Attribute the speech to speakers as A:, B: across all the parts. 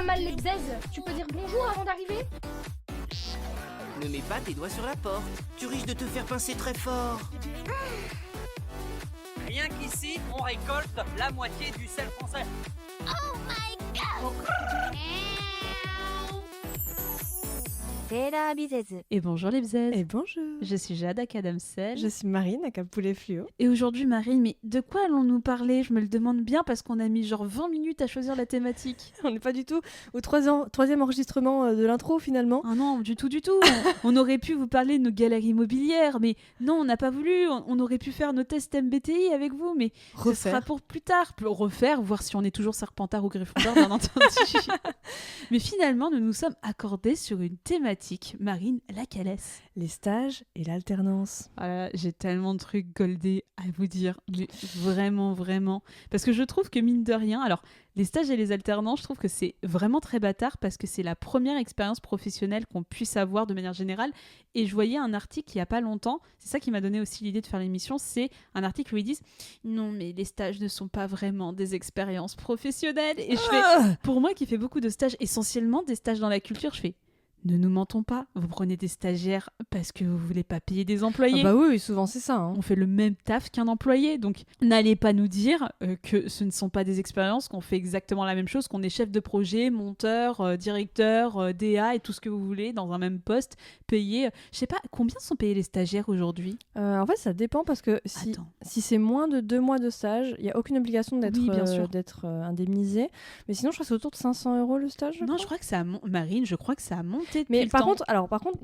A: pas mal les bzaises. Tu peux dire bonjour avant d'arriver?
B: Ne mets pas tes doigts sur la porte. Tu risques de te faire pincer très fort.
C: Rien qu'ici, on récolte la moitié du sel français.
D: Et bonjour les bzaises.
E: Et bonjour.
D: Je suis Jade Akadamsel.
E: Je suis Marine à Cap-Poulet Fluo.
D: Et aujourd'hui Marine, mais de quoi allons-nous parler? Je me le demande bien parce qu'on a mis genre 20 minutes à choisir la thématique.
E: On n'est pas du tout au troisième enregistrement de l'intro finalement.
D: Ah non, du tout. On aurait pu vous parler de nos galères immobilières, mais non, on n'a pas voulu. On aurait pu faire nos tests MBTI avec vous, mais ce sera pour plus tard. Refaire, voir si on est toujours Serpentard ou Gryffondor, bien entendu. Mais finalement, nous nous sommes accordés sur une thématique. Marine, laquelle est-ce?
E: Les stages et l'alternance.
D: Voilà, j'ai tellement de trucs goldés à vous dire, mais vraiment. Parce que je trouve que mine de rien, alors les stages et les alternances, je trouve que c'est vraiment très bâtard parce que c'est la première expérience professionnelle qu'on puisse avoir de manière générale. Et je voyais un article il n'y a pas longtemps, c'est ça qui m'a donné aussi l'idée de faire l'émission, c'est un article où ils disent « Non, mais les stages ne sont pas vraiment des expériences professionnelles. » Et je fais, pour moi qui fais beaucoup de stages, essentiellement des stages dans la culture, je fais « Ne nous mentons pas, vous prenez des stagiaires parce que vous voulez pas payer des employés. »
E: Ah bah oui, souvent c'est ça.
D: On fait le même taf qu'un employé, donc n'allez pas nous dire que ce ne sont pas des expériences, qu'on fait exactement la même chose, qu'on est chef de projet, monteur, directeur, DA et tout ce que vous voulez dans un même poste, payé. Je sais pas, combien sont payés les stagiaires aujourd'hui?
E: En fait, ça dépend parce que si c'est moins de 2 mois de stage, il n'y a aucune obligation d'être indemnisé. Mais sinon, je crois que c'est autour de 500 € le stage.
D: Non, je crois que ça a Marine, je crois que ça a monté.
E: Mais par contre,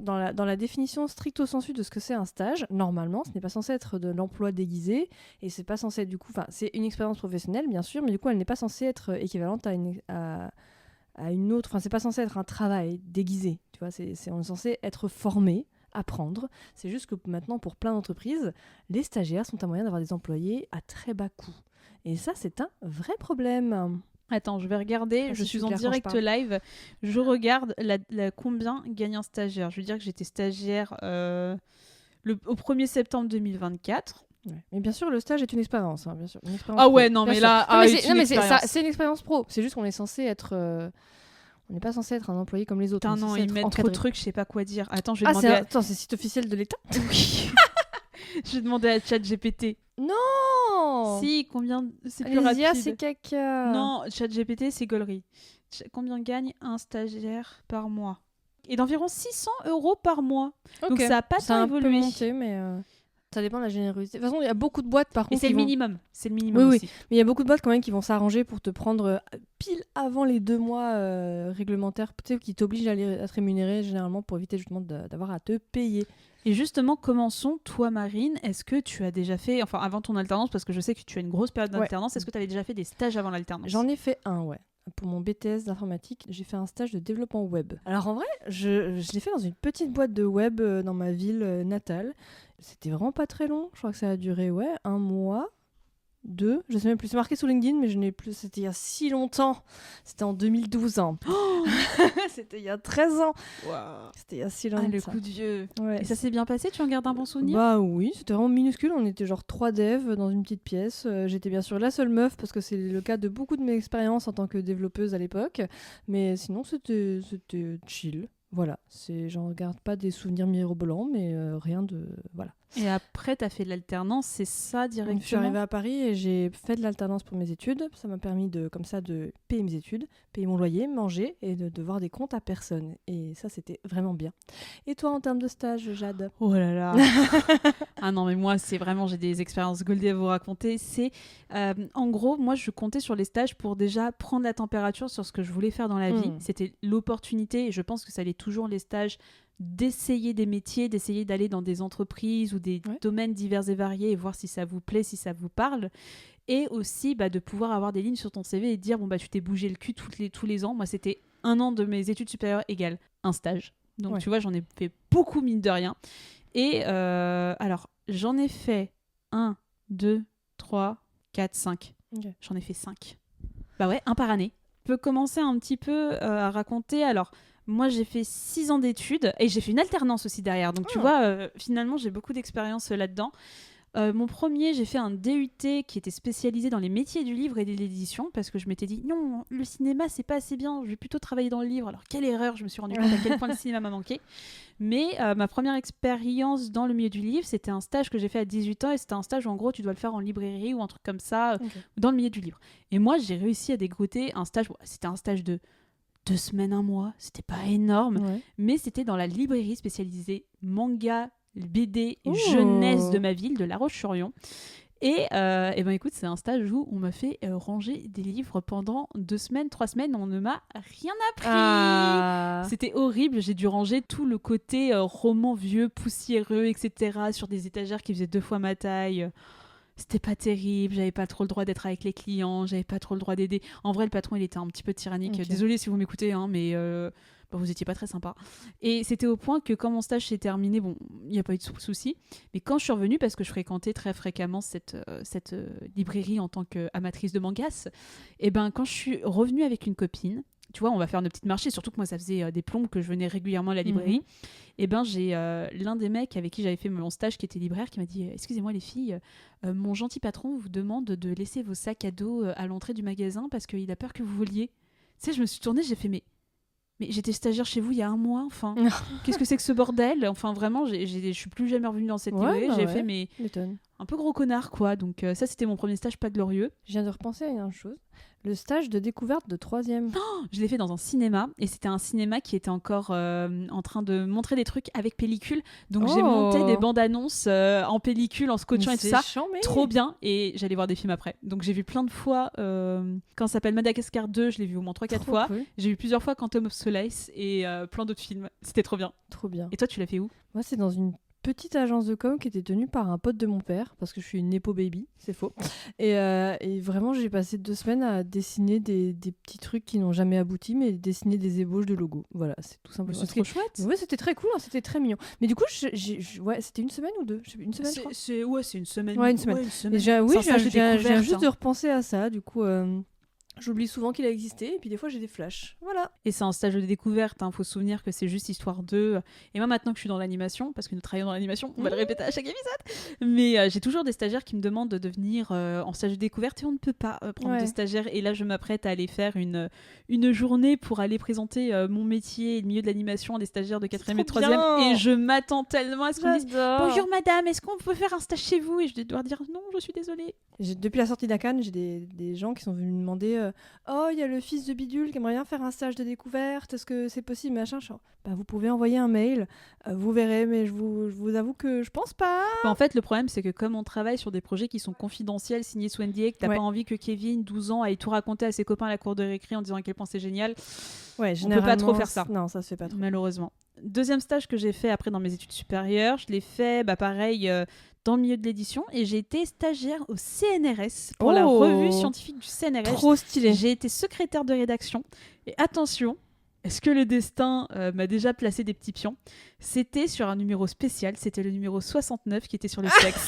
E: dans la définition stricto sensu de ce que c'est un stage, normalement, ce n'est pas censé être de l'emploi déguisé et c'est pas censé être du coup, c'est une expérience professionnelle bien sûr, mais du coup elle n'est pas censée être équivalente à une autre. Enfin, c'est pas censé être un travail déguisé. Tu vois, on est censé être formé, apprendre. C'est juste que maintenant, pour plein d'entreprises, les stagiaires sont un moyen d'avoir des employés à très bas coût. Et ça, c'est un vrai problème.
D: Attends, je vais regarder, je suis en direct live, je regarde combien gagne un stagiaire. Je veux dire que j'étais stagiaire au 1er septembre 2024.
E: Ouais. Mais bien sûr, le stage est une expérience. Bien sûr,
D: ah ouais, non, mais là...
E: c'est une expérience pro. C'est juste qu'on est censé être... On n'est pas censé être un employé comme les autres.
D: Putain, non, ils mettent trop de trucs, je sais pas quoi dire. Attends, je vais demander...
E: Attends, c'est site officiel de l'État?
D: Oui. Je vais demander à ChatGPT.
E: Non!
D: Si, combien... C'est plus rapide.
E: C'est caca.
D: Non, ChatGPT, c'est gaulerie. Combien gagne un stagiaire par mois? Et d'environ 600 € par mois. Okay. Donc ça n'a pas tant évolué.
E: Ça a un peu monté, mais ça dépend de la générosité. De toute façon, il y a beaucoup de boîtes, par contre...
D: Et c'est le minimum. C'est le minimum aussi.
E: Oui. Mais il y a beaucoup de boîtes quand même qui vont s'arranger pour te prendre pile avant les 2 mois réglementaires, qui t'obligent à te rémunérer généralement pour éviter justement d'avoir à te payer.
D: Et justement, commençons, toi Marine, est-ce que tu as déjà fait, enfin avant ton alternance, parce que je sais que tu as une grosse période d'alternance, est-ce que tu avais déjà fait des stages avant l'alternance?
E: J'en ai fait un, ouais. Pour mon BTS d'informatique, j'ai fait un stage de développement web. Alors en vrai, je l'ai fait dans une petite boîte de web dans ma ville natale. C'était vraiment pas très long, je crois que ça a duré 1 mois. 2, je sais même plus, c'est marqué sur LinkedIn, mais je n'ai plus, c'était il y a si longtemps, c'était en 2012 ans. Oh c'était il y a 13 ans. Wow. C'était il y a si longtemps.
D: Ah, le coup de vieux.
E: Ouais.
D: Et ça s'est bien passé, tu en gardes un bon souvenir?
E: Bah oui, c'était vraiment minuscule, on était genre 3 devs dans une petite pièce, j'étais bien sûr la seule meuf parce que c'est le cas de beaucoup de mes expériences en tant que développeuse à l'époque, mais sinon c'était chill. Voilà, j'en garde pas des souvenirs mirobolants, mais rien de... Voilà.
D: Et après, tu as fait de l'alternance, c'est ça directement?
E: Je suis arrivée à Paris et j'ai fait de l'alternance pour mes études. Ça m'a permis de payer mes études, payer mon loyer, manger et de devoir des comptes à personne. Et ça, c'était vraiment bien. Et toi, en termes de stage, Jade?
D: Oh là là. Ah non, mais moi, c'est vraiment, j'ai des expériences goldées à vous raconter. C'est, en gros, moi, je comptais sur les stages pour déjà prendre la température sur ce que je voulais faire dans la vie. C'était l'opportunité, et je pense que ça allait toujours les stages, d'essayer des métiers, d'essayer d'aller dans des entreprises ou des domaines divers et variés et voir si ça vous plaît, si ça vous parle. Et aussi de pouvoir avoir des lignes sur ton CV et dire tu t'es bougé le cul tous les ans. Moi, c'était 1 an de mes études supérieures égale un stage. Donc, tu vois, j'en ai fait beaucoup, mine de rien. Et alors, j'en ai fait 1, 2, 3, 4, 5. Okay. J'en ai fait 5. Bah ouais, 1 par année. Je peux commencer un petit peu à raconter. Alors, moi, j'ai fait 6 ans d'études et j'ai fait une alternance aussi derrière. Donc, tu vois, finalement, j'ai beaucoup d'expérience là-dedans. Mon premier, j'ai fait un DUT qui était spécialisé dans les métiers du livre et de l'édition parce que je m'étais dit non, le cinéma c'est pas assez bien, je vais plutôt travailler dans le livre. Alors quelle erreur, je me suis rendu compte à quel point le cinéma m'a manqué. Mais ma première expérience dans le milieu du livre, c'était un stage que j'ai fait à 18 ans et c'était un stage où en gros tu dois le faire en librairie ou un truc comme ça dans le milieu du livre. Et moi j'ai réussi à dégoter un stage, c'était un stage de 2 semaines, 1 mois, c'était pas énorme, mais c'était dans la librairie spécialisée manga, BD et jeunesse de ma ville, de La Roche-sur-Yon. Et ben écoute, c'est un stage où on m'a fait ranger des livres pendant 2 semaines, 3 semaines, on ne m'a rien appris. C'était horrible, j'ai dû ranger tout le côté roman vieux, poussiéreux, etc. sur des étagères qui faisaient 2 fois ma taille. C'était pas terrible, j'avais pas trop le droit d'être avec les clients, j'avais pas trop le droit d'aider. En vrai, le patron, il était un petit peu tyrannique. Désolée si vous m'écoutez, hein, mais vous étiez pas très sympa. Et c'était au point que quand mon stage s'est terminé, bon, il n'y a pas eu de souci, mais quand je suis revenue, parce que je fréquentais très fréquemment cette librairie en tant qu'amatrice de mangas, et ben quand je suis revenue avec une copine, tu vois, on va faire nos petites marchés, surtout que moi, ça faisait des plombes que je venais régulièrement à la librairie. Et ben j'ai l'un des mecs avec qui j'avais fait mon stage, qui était libraire, qui m'a dit « Excusez-moi les filles, mon gentil patron vous demande de laisser vos sacs à dos à l'entrée du magasin parce qu'il a peur que vous voliez. » Tu sais, je me suis tournée, j'ai fait « Mais j'étais stagiaire chez vous il y a 1 mois, enfin, qu'est-ce que c'est que ce bordel ?» Enfin, vraiment, je suis plus jamais revenue dans cette librairie. J'ai fait « Mais un peu gros connard, quoi. » Donc ça, c'était mon premier stage pas glorieux.
E: Je viens de repenser à une chose. Le stage de découverte de 3e.
D: Je l'ai fait dans un cinéma et c'était un cinéma qui était encore en train de montrer des trucs avec pellicule. Donc j'ai monté des bandes annonces en pellicule, en scotchant et tout ça. Trop bien. Et j'allais voir des films après. Donc j'ai vu plein de fois quand ça s'appelle Madagascar 2, je l'ai vu au moins 3-4 fois. Cool. J'ai vu plusieurs fois Quantum of Solace et plein d'autres films. C'était trop bien.
E: Trop bien.
D: Et toi, tu l'as fait où ?
E: Moi, c'est dans une petite agence de com qui était tenue par un pote de mon père, parce que je suis une nepo baby, c'est faux. Et vraiment, j'ai passé 2 semaines à dessiner des petits trucs qui n'ont jamais abouti, mais dessiner des ébauches de logos. Voilà, c'est tout simplement.
D: C'est trop chouette.
E: Ouais, c'était très cool, hein, c'était très mignon. Mais du coup, c'était 1 semaine ou 2 ? Une semaine, je crois.
D: C'est une semaine.
E: Ouais, une semaine.
D: Et
E: je viens juste de repenser à ça, du coup... J'oublie souvent qu'il a existé et puis des fois j'ai des flashs. Voilà.
D: Et c'est un stage de découverte, faut se souvenir que c'est juste histoire d'eux. Et moi maintenant que je suis dans l'animation, parce que nous travaillons dans l'animation, on va le répéter à chaque épisode, mais j'ai toujours des stagiaires qui me demandent de venir en stage de découverte et on ne peut pas prendre de stagiaires. Et là je m'apprête à aller faire une journée pour aller présenter mon métier et le milieu de l'animation à des stagiaires de 4e et 3e. Et je m'attends tellement à ce qu'on dise « Bonjour madame, est-ce qu'on peut faire un stage chez vous ?» Et je vais devoir dire « Non, je suis désolée ».
E: Depuis la sortie d'Akan, j'ai des gens qui sont venus me demander oh, il y a le fils de Bidule qui aimerait bien faire un stage de découverte, est-ce que c'est possible, machin. Vous pouvez envoyer un mail, vous verrez, mais je vous avoue que je pense pas.
D: En fait, le problème, c'est que comme on travaille sur des projets qui sont confidentiels, signés sous NDA, que t'as pas envie que Kevin, 12 ans, aille tout raconter à ses copains à la cour de récré en disant à quel point c'est génial, on peut pas trop faire ça.
E: Non, ça se fait pas trop.
D: Malheureusement. Deuxième stage que j'ai fait après dans mes études supérieures, je l'ai fait, pareil... dans le milieu de l'édition et j'ai été stagiaire au CNRS pour la revue scientifique du CNRS.
E: Trop stylé.
D: J'ai été secrétaire de rédaction et attention, est-ce que le destin m'a déjà placé des petits pions ? C'était sur un numéro spécial, c'était le numéro 69 qui était sur le sexe.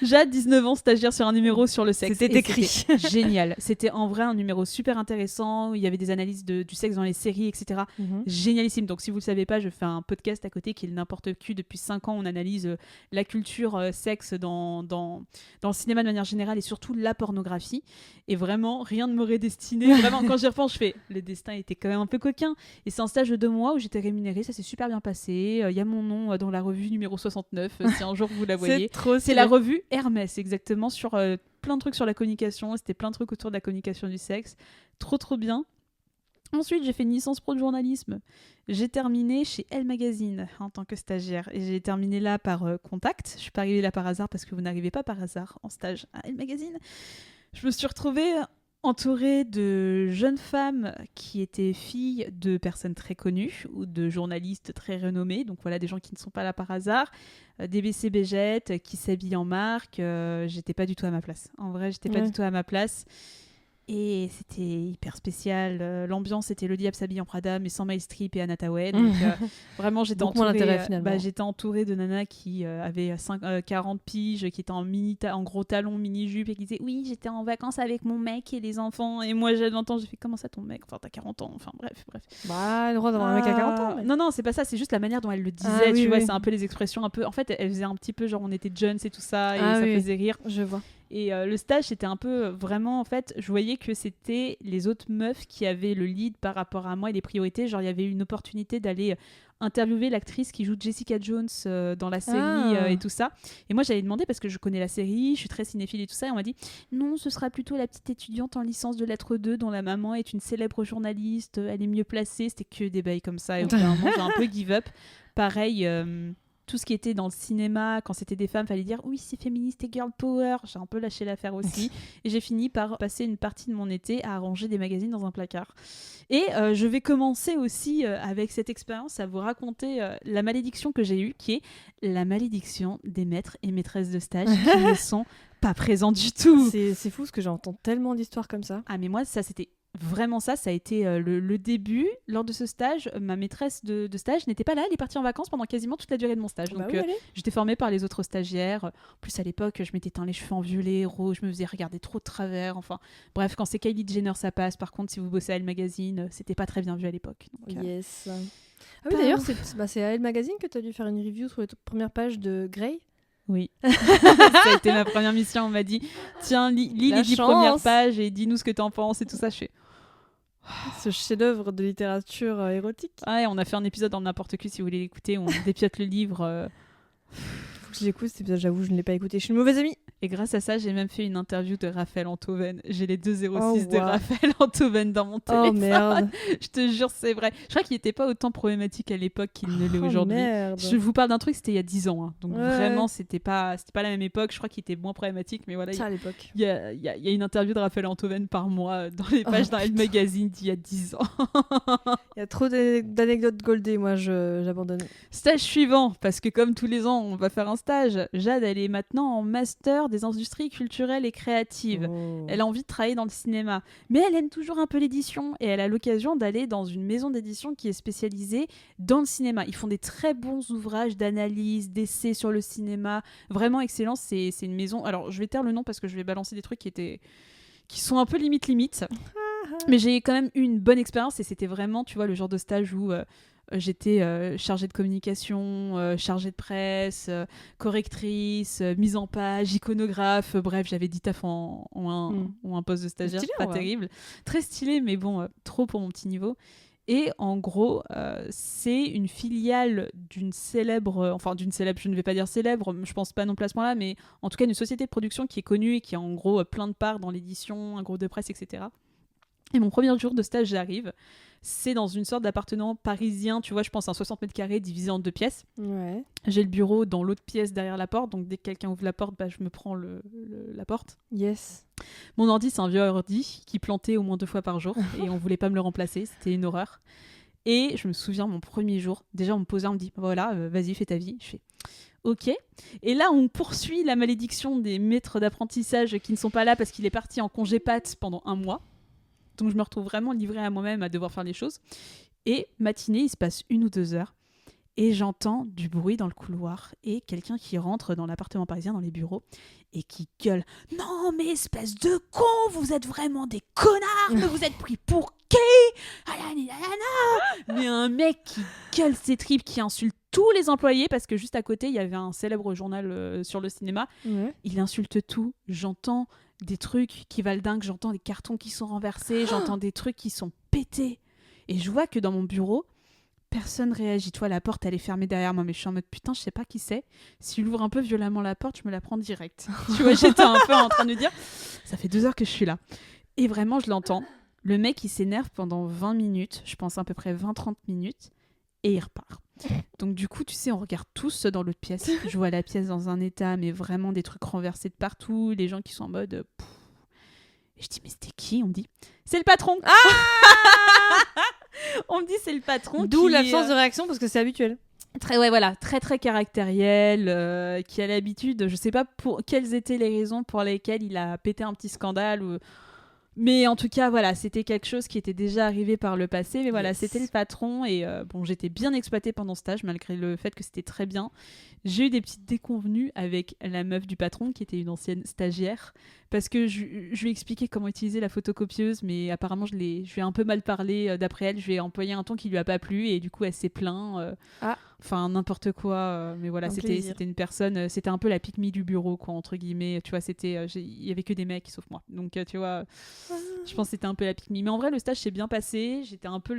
D: Jade, 19 ans, stagiaire sur un numéro sur le sexe.
E: C'était écrit.
D: C'était génial. C'était en vrai un numéro super intéressant. Où il y avait des analyses du sexe dans les séries, etc. Génialissime. Donc, si vous ne le savez pas, je fais un podcast à côté qui est n'importe qui. Depuis 5 ans, on analyse la culture sexe dans le cinéma de manière générale et surtout la pornographie. Et vraiment, rien ne m'aurait destiné. Vraiment, quand j'y repense, je fais le destin était quand même un peu coquin. Et c'est un stage de 2 mois où j'étais rémunérée. Ça s'est super bien passé. Il y a mon nom dans la revue numéro 69. Si un jour vous la voyez. C'est la revue Hermès, exactement, sur plein de trucs sur la communication. C'était plein de trucs autour de la communication du sexe. Trop bien. Ensuite, j'ai fait une licence pro de journalisme. J'ai terminé chez Elle Magazine en tant que stagiaire. Et j'ai terminé là par contact. Je suis pas arrivée là par hasard parce que vous n'arrivez pas par hasard en stage à Elle Magazine. Je me suis retrouvée entourée de jeunes femmes qui étaient filles de personnes très connues ou de journalistes très renommés. Donc voilà, des gens qui ne sont pas là par hasard. Des BC Bégettes qui s'habillent en marque. J'étais pas du tout à ma place. En vrai, j'étais pas du tout à ma place. Et c'était hyper spécial. L'ambiance, c'était le diable s'habille en Prada, mais sans Meryl Streep et Anna Tawai. Donc vraiment, j'étais
E: Donc, moins
D: entourée,
E: d'intérêt, finalement.
D: j'étais entourée de nanas qui avaient 40 piges, qui étaient en gros talons, mini-jupe, et qui disaient oui, j'étais en vacances avec mon mec et les enfants. Et moi, j'avais 20 ans, j'ai fait comment ça ton mec? Enfin, t'as 40 ans. Enfin, bref.
E: Bah, le droit d'avoir un mec à 40 ans. Mais...
D: Non, c'est pas ça, c'est juste la manière dont elle le disait.
E: Ah, oui,
D: tu vois,
E: oui.
D: c'est un peu les expressions un peu. En fait, elle faisait un petit peu genre on était jeunes et tout ça, et
E: Ah,
D: ça
E: oui.
D: faisait rire.
E: Je vois.
D: Et le stage, c'était un peu vraiment, en fait, je voyais que c'était les autres meufs qui avaient le lead par rapport à moi et les priorités. Genre, il y avait une opportunité d'aller interviewer l'actrice qui joue Jessica Jones dans la série et tout ça. Et moi, j'avais demandé parce que je connais la série, je suis très cinéphile et tout ça. Et on m'a dit non, ce sera plutôt la petite étudiante en licence de lettres 2 dont la maman est une célèbre journaliste, elle est mieux placée. C'était que des bails comme ça. Et au bout d'un moment, j'ai un peu give up. Pareil. Tout ce qui était dans le cinéma, quand c'était des femmes, fallait dire oui, c'est féministe et girl power. J'ai un peu lâché l'affaire aussi. Et j'ai fini par passer une partie de mon été à ranger des magazines dans un placard. Et je vais commencer aussi avec cette expérience à vous raconter la malédiction que j'ai eue, qui est la malédiction des maîtres et maîtresses de stage qui ne sont pas présents du tout.
E: C'est fou parce que j'entends tellement d'histoires comme ça.
D: Ah mais moi, ça c'était... Vraiment ça a été le début. Lors de ce stage, ma maîtresse de stage n'était pas là, elle est partie en vacances pendant quasiment toute la durée de mon stage. Donc j'étais formée par les autres stagiaires. En plus à l'époque, je m'étais teint les cheveux en violet, rose, je me faisais regarder trop de travers. Enfin bref, quand c'est Kylie Jenner ça passe. Par contre, si vous bossez à Elle Magazine, c'était pas très bien vu à l'époque. Donc,
E: yes. Ah oui, d'ailleurs, c'est à Elle Magazine que tu as dû faire une review sur les premières pages de Grey.
D: Oui, ça a été ma première mission. On m'a dit tiens, lis les 10 premières pages et dis-nous ce que t'en penses et tout ça. Je fais
E: ce chef-d'œuvre de littérature érotique.
D: Ah ouais, on a fait un épisode dans n'importe qui si vous voulez l'écouter, où on dépiote le livre.
E: Faut que je l'écoute cet épisode, j'avoue, je ne l'ai pas écouté. Je suis une mauvaise amie.
D: Et grâce à ça, j'ai même fait une interview de Raphaël Enthoven. J'ai les 206 de Raphaël Enthoven dans mon téléphone.
E: Oh merde.
D: Je te jure, c'est vrai. Je crois qu'il n'était pas autant problématique à l'époque qu'il ne l'est aujourd'hui.
E: Merde.
D: Je vous parle d'un truc, c'était il y a 10 ans. Hein. Donc vraiment, c'était pas la même époque. Je crois qu'il était moins problématique. Mais voilà,
E: ça à l'époque.
D: Il y a une interview de Raphaël Enthoven par mois dans les pages d'un Elle Magazine d'il y a 10 ans.
E: Il y a trop d'anecdotes goldées, moi j'abandonne.
D: Stage suivant, parce que comme tous les ans, on va faire un stage. Jade, elle est maintenant en master des industries culturelles et créatives.
E: Oh.
D: Elle a envie de travailler dans le cinéma. Mais elle aime toujours un peu l'édition. Et elle a l'occasion d'aller dans une maison d'édition qui est spécialisée dans le cinéma. Ils font des très bons ouvrages d'analyse, d'essais sur le cinéma. Vraiment excellent. C'est une maison... Alors, je vais taire le nom parce que je vais balancer des trucs qui sont un peu limite. Mais j'ai quand même eu une bonne expérience et c'était vraiment, tu vois, le genre de stage où... j'étais chargée de communication, chargée de presse, correctrice, mise en page, iconographe. Bref, j'avais 10 tafs en un poste de stagiaire,
E: stylé,
D: pas
E: ouais.
D: terrible. Très stylé, mais bon, trop pour mon petit niveau. Et en gros, c'est une filiale d'une célèbre, je ne vais pas dire célèbre, je pense pas non plus à ce point-là, mais en tout cas une société de production qui est connue et qui a en gros plein de parts dans l'édition, un groupe de presse, etc. Et mon premier jour de stage, j'arrive. C'est dans une sorte d'appartement parisien, tu vois, je pense un 60 mètres carrés divisé en 2 pièces.
E: Ouais.
D: J'ai le bureau dans l'autre pièce derrière la porte, donc dès que quelqu'un ouvre la porte, je me prends la porte.
E: Yes.
D: Mon ordi, c'est un vieux ordi qui plantait au moins 2 fois par jour et on voulait pas me le remplacer, c'était une horreur. Et je me souviens, mon premier jour, déjà on me posait, on me dit voilà, vas-y, fais ta vie. Je fais ok. Et là, on poursuit la malédiction des maîtres d'apprentissage qui ne sont pas là parce qu'il est parti en congé patte pendant 1 mois. Donc je me retrouve vraiment livrée à moi-même à devoir faire les choses. Et matinée, il se passe 1 ou 2 heures. Et j'entends du bruit dans le couloir et quelqu'un qui rentre dans l'appartement parisien, dans les bureaux, et qui gueule « Non, mais espèce de con, vous êtes vraiment des connards, mais vous êtes pris pour qui ?» Mais un mec qui gueule ses tripes, qui insulte tous les employés, parce que juste à côté, il y avait un célèbre journal sur le cinéma.
E: Ouais.
D: Il insulte tout. J'entends des trucs qui valent dingue, j'entends des cartons qui sont renversés, j'entends des trucs qui sont pétés. Et je vois que dans mon bureau, personne réagit. Toi, la porte, elle est fermée derrière moi, mais je suis en mode putain, je sais pas qui c'est. S'il ouvre un peu violemment la porte, je me la prends direct. Tu vois, j'étais un peu en train de me dire, ça fait 2 heures que je suis là. Et vraiment, je l'entends. Le mec, il s'énerve pendant 20 minutes, je pense à peu près 20-30 minutes, et il repart. Donc du coup, tu sais, on regarde tous dans l'autre pièce. Je vois la pièce dans un état, mais vraiment des trucs renversés de partout, les gens qui sont en mode... Et je dis, mais c'était qui ? On me dit, c'est le patron. On me dit, c'est le patron.
E: D'où l'absence de réaction, parce que c'est habituel.
D: Très très caractériel, qui a l'habitude, je sais pas quelles étaient les raisons pour lesquelles il a pété un petit scandale ou... Mais en tout cas, voilà, c'était quelque chose qui était déjà arrivé par le passé. Mais voilà,
E: Yes.
D: c'était le patron. Et bon, j'étais bien exploitée pendant ce stage, malgré le fait que c'était très bien. J'ai eu des petites déconvenues avec la meuf du patron, qui était une ancienne stagiaire. Parce que je lui ai expliqué comment utiliser la photocopieuse. Mais apparemment, je lui ai un peu mal parlé d'après elle. Je lui ai employé un ton qui lui a pas plu. Et du coup, elle s'est plaint. Enfin, n'importe quoi. Mais voilà,
E: Un
D: c'était
E: plaisir.
D: une personne... c'était un peu la pique-me du bureau, quoi, entre guillemets. Tu vois, il y avait que des mecs, sauf moi. Donc, tu vois... Je pense que c'était un peu la pique-me. Mais en vrai, le stage s'est bien passé. J'étais un peu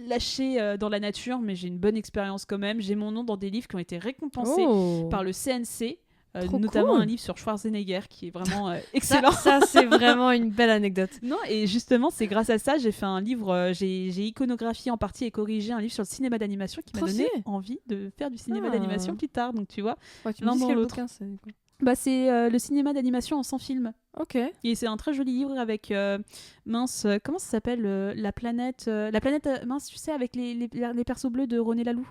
D: lâchée dans la nature, mais j'ai une bonne expérience quand même. J'ai mon nom dans des livres qui ont été récompensés par le CNC,
E: Trop
D: notamment
E: cool.
D: un livre sur Schwarzenegger qui est vraiment excellent.
E: Ça, c'est vraiment une belle anecdote.
D: Non, et justement, c'est grâce à ça, j'ai fait un livre, j'ai iconographié en partie et corrigé un livre sur le cinéma d'animation qui m'a
E: Trop
D: donné
E: stylé.
D: envie de faire du cinéma
E: Ah.
D: d'animation plus tard. Donc tu vois,
E: Ouais, tu me
D: L'un
E: dis
D: dans
E: quel
D: l'autre.
E: bouquin c'est, du coup.
D: bah, c'est le cinéma d'animation en 100 films.
E: Ok.
D: Et c'est un très joli livre avec comment ça s'appelle la planète mince, tu sais, avec les persos bleus de René Laloux.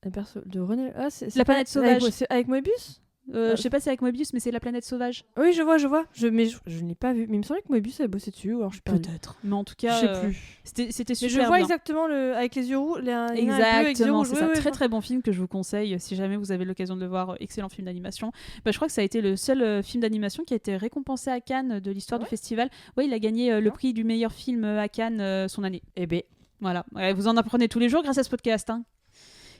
E: Le perso de René. Ah, c'est
D: La
E: pas-
D: planète sauvage.
E: C'est avec Moebius.
D: Je sais pas si c'est avec Moebius, mais c'est la planète sauvage.
E: Oui, je vois. Mais je ne l'ai pas vu. Mais il me semblait que Moebius avait bossé dessus, ou alors je suis perdue.
D: Peut-être. Mais en tout
E: Je
D: cas,
E: sais plus.
D: c'était
E: Mais
D: super
E: je vois
D: bien.
E: exactement avec les yeux roux. Il y en a un bleu avec les yeux
D: Exactement,
E: rouges.
D: c'est
E: Oui,
D: ça.
E: oui,
D: Très
E: je
D: très bon film que je vous conseille si jamais vous avez l'occasion de le voir. Excellent film d'animation. Bah, je crois que ça a été le seul film d'animation qui a été récompensé à Cannes de l'histoire du festival. Oui, il a gagné le prix du meilleur film à Cannes son année.
E: Eh ben,
D: Voilà. Ouais, vous en apprenez tous les jours grâce à ce podcast. Hein.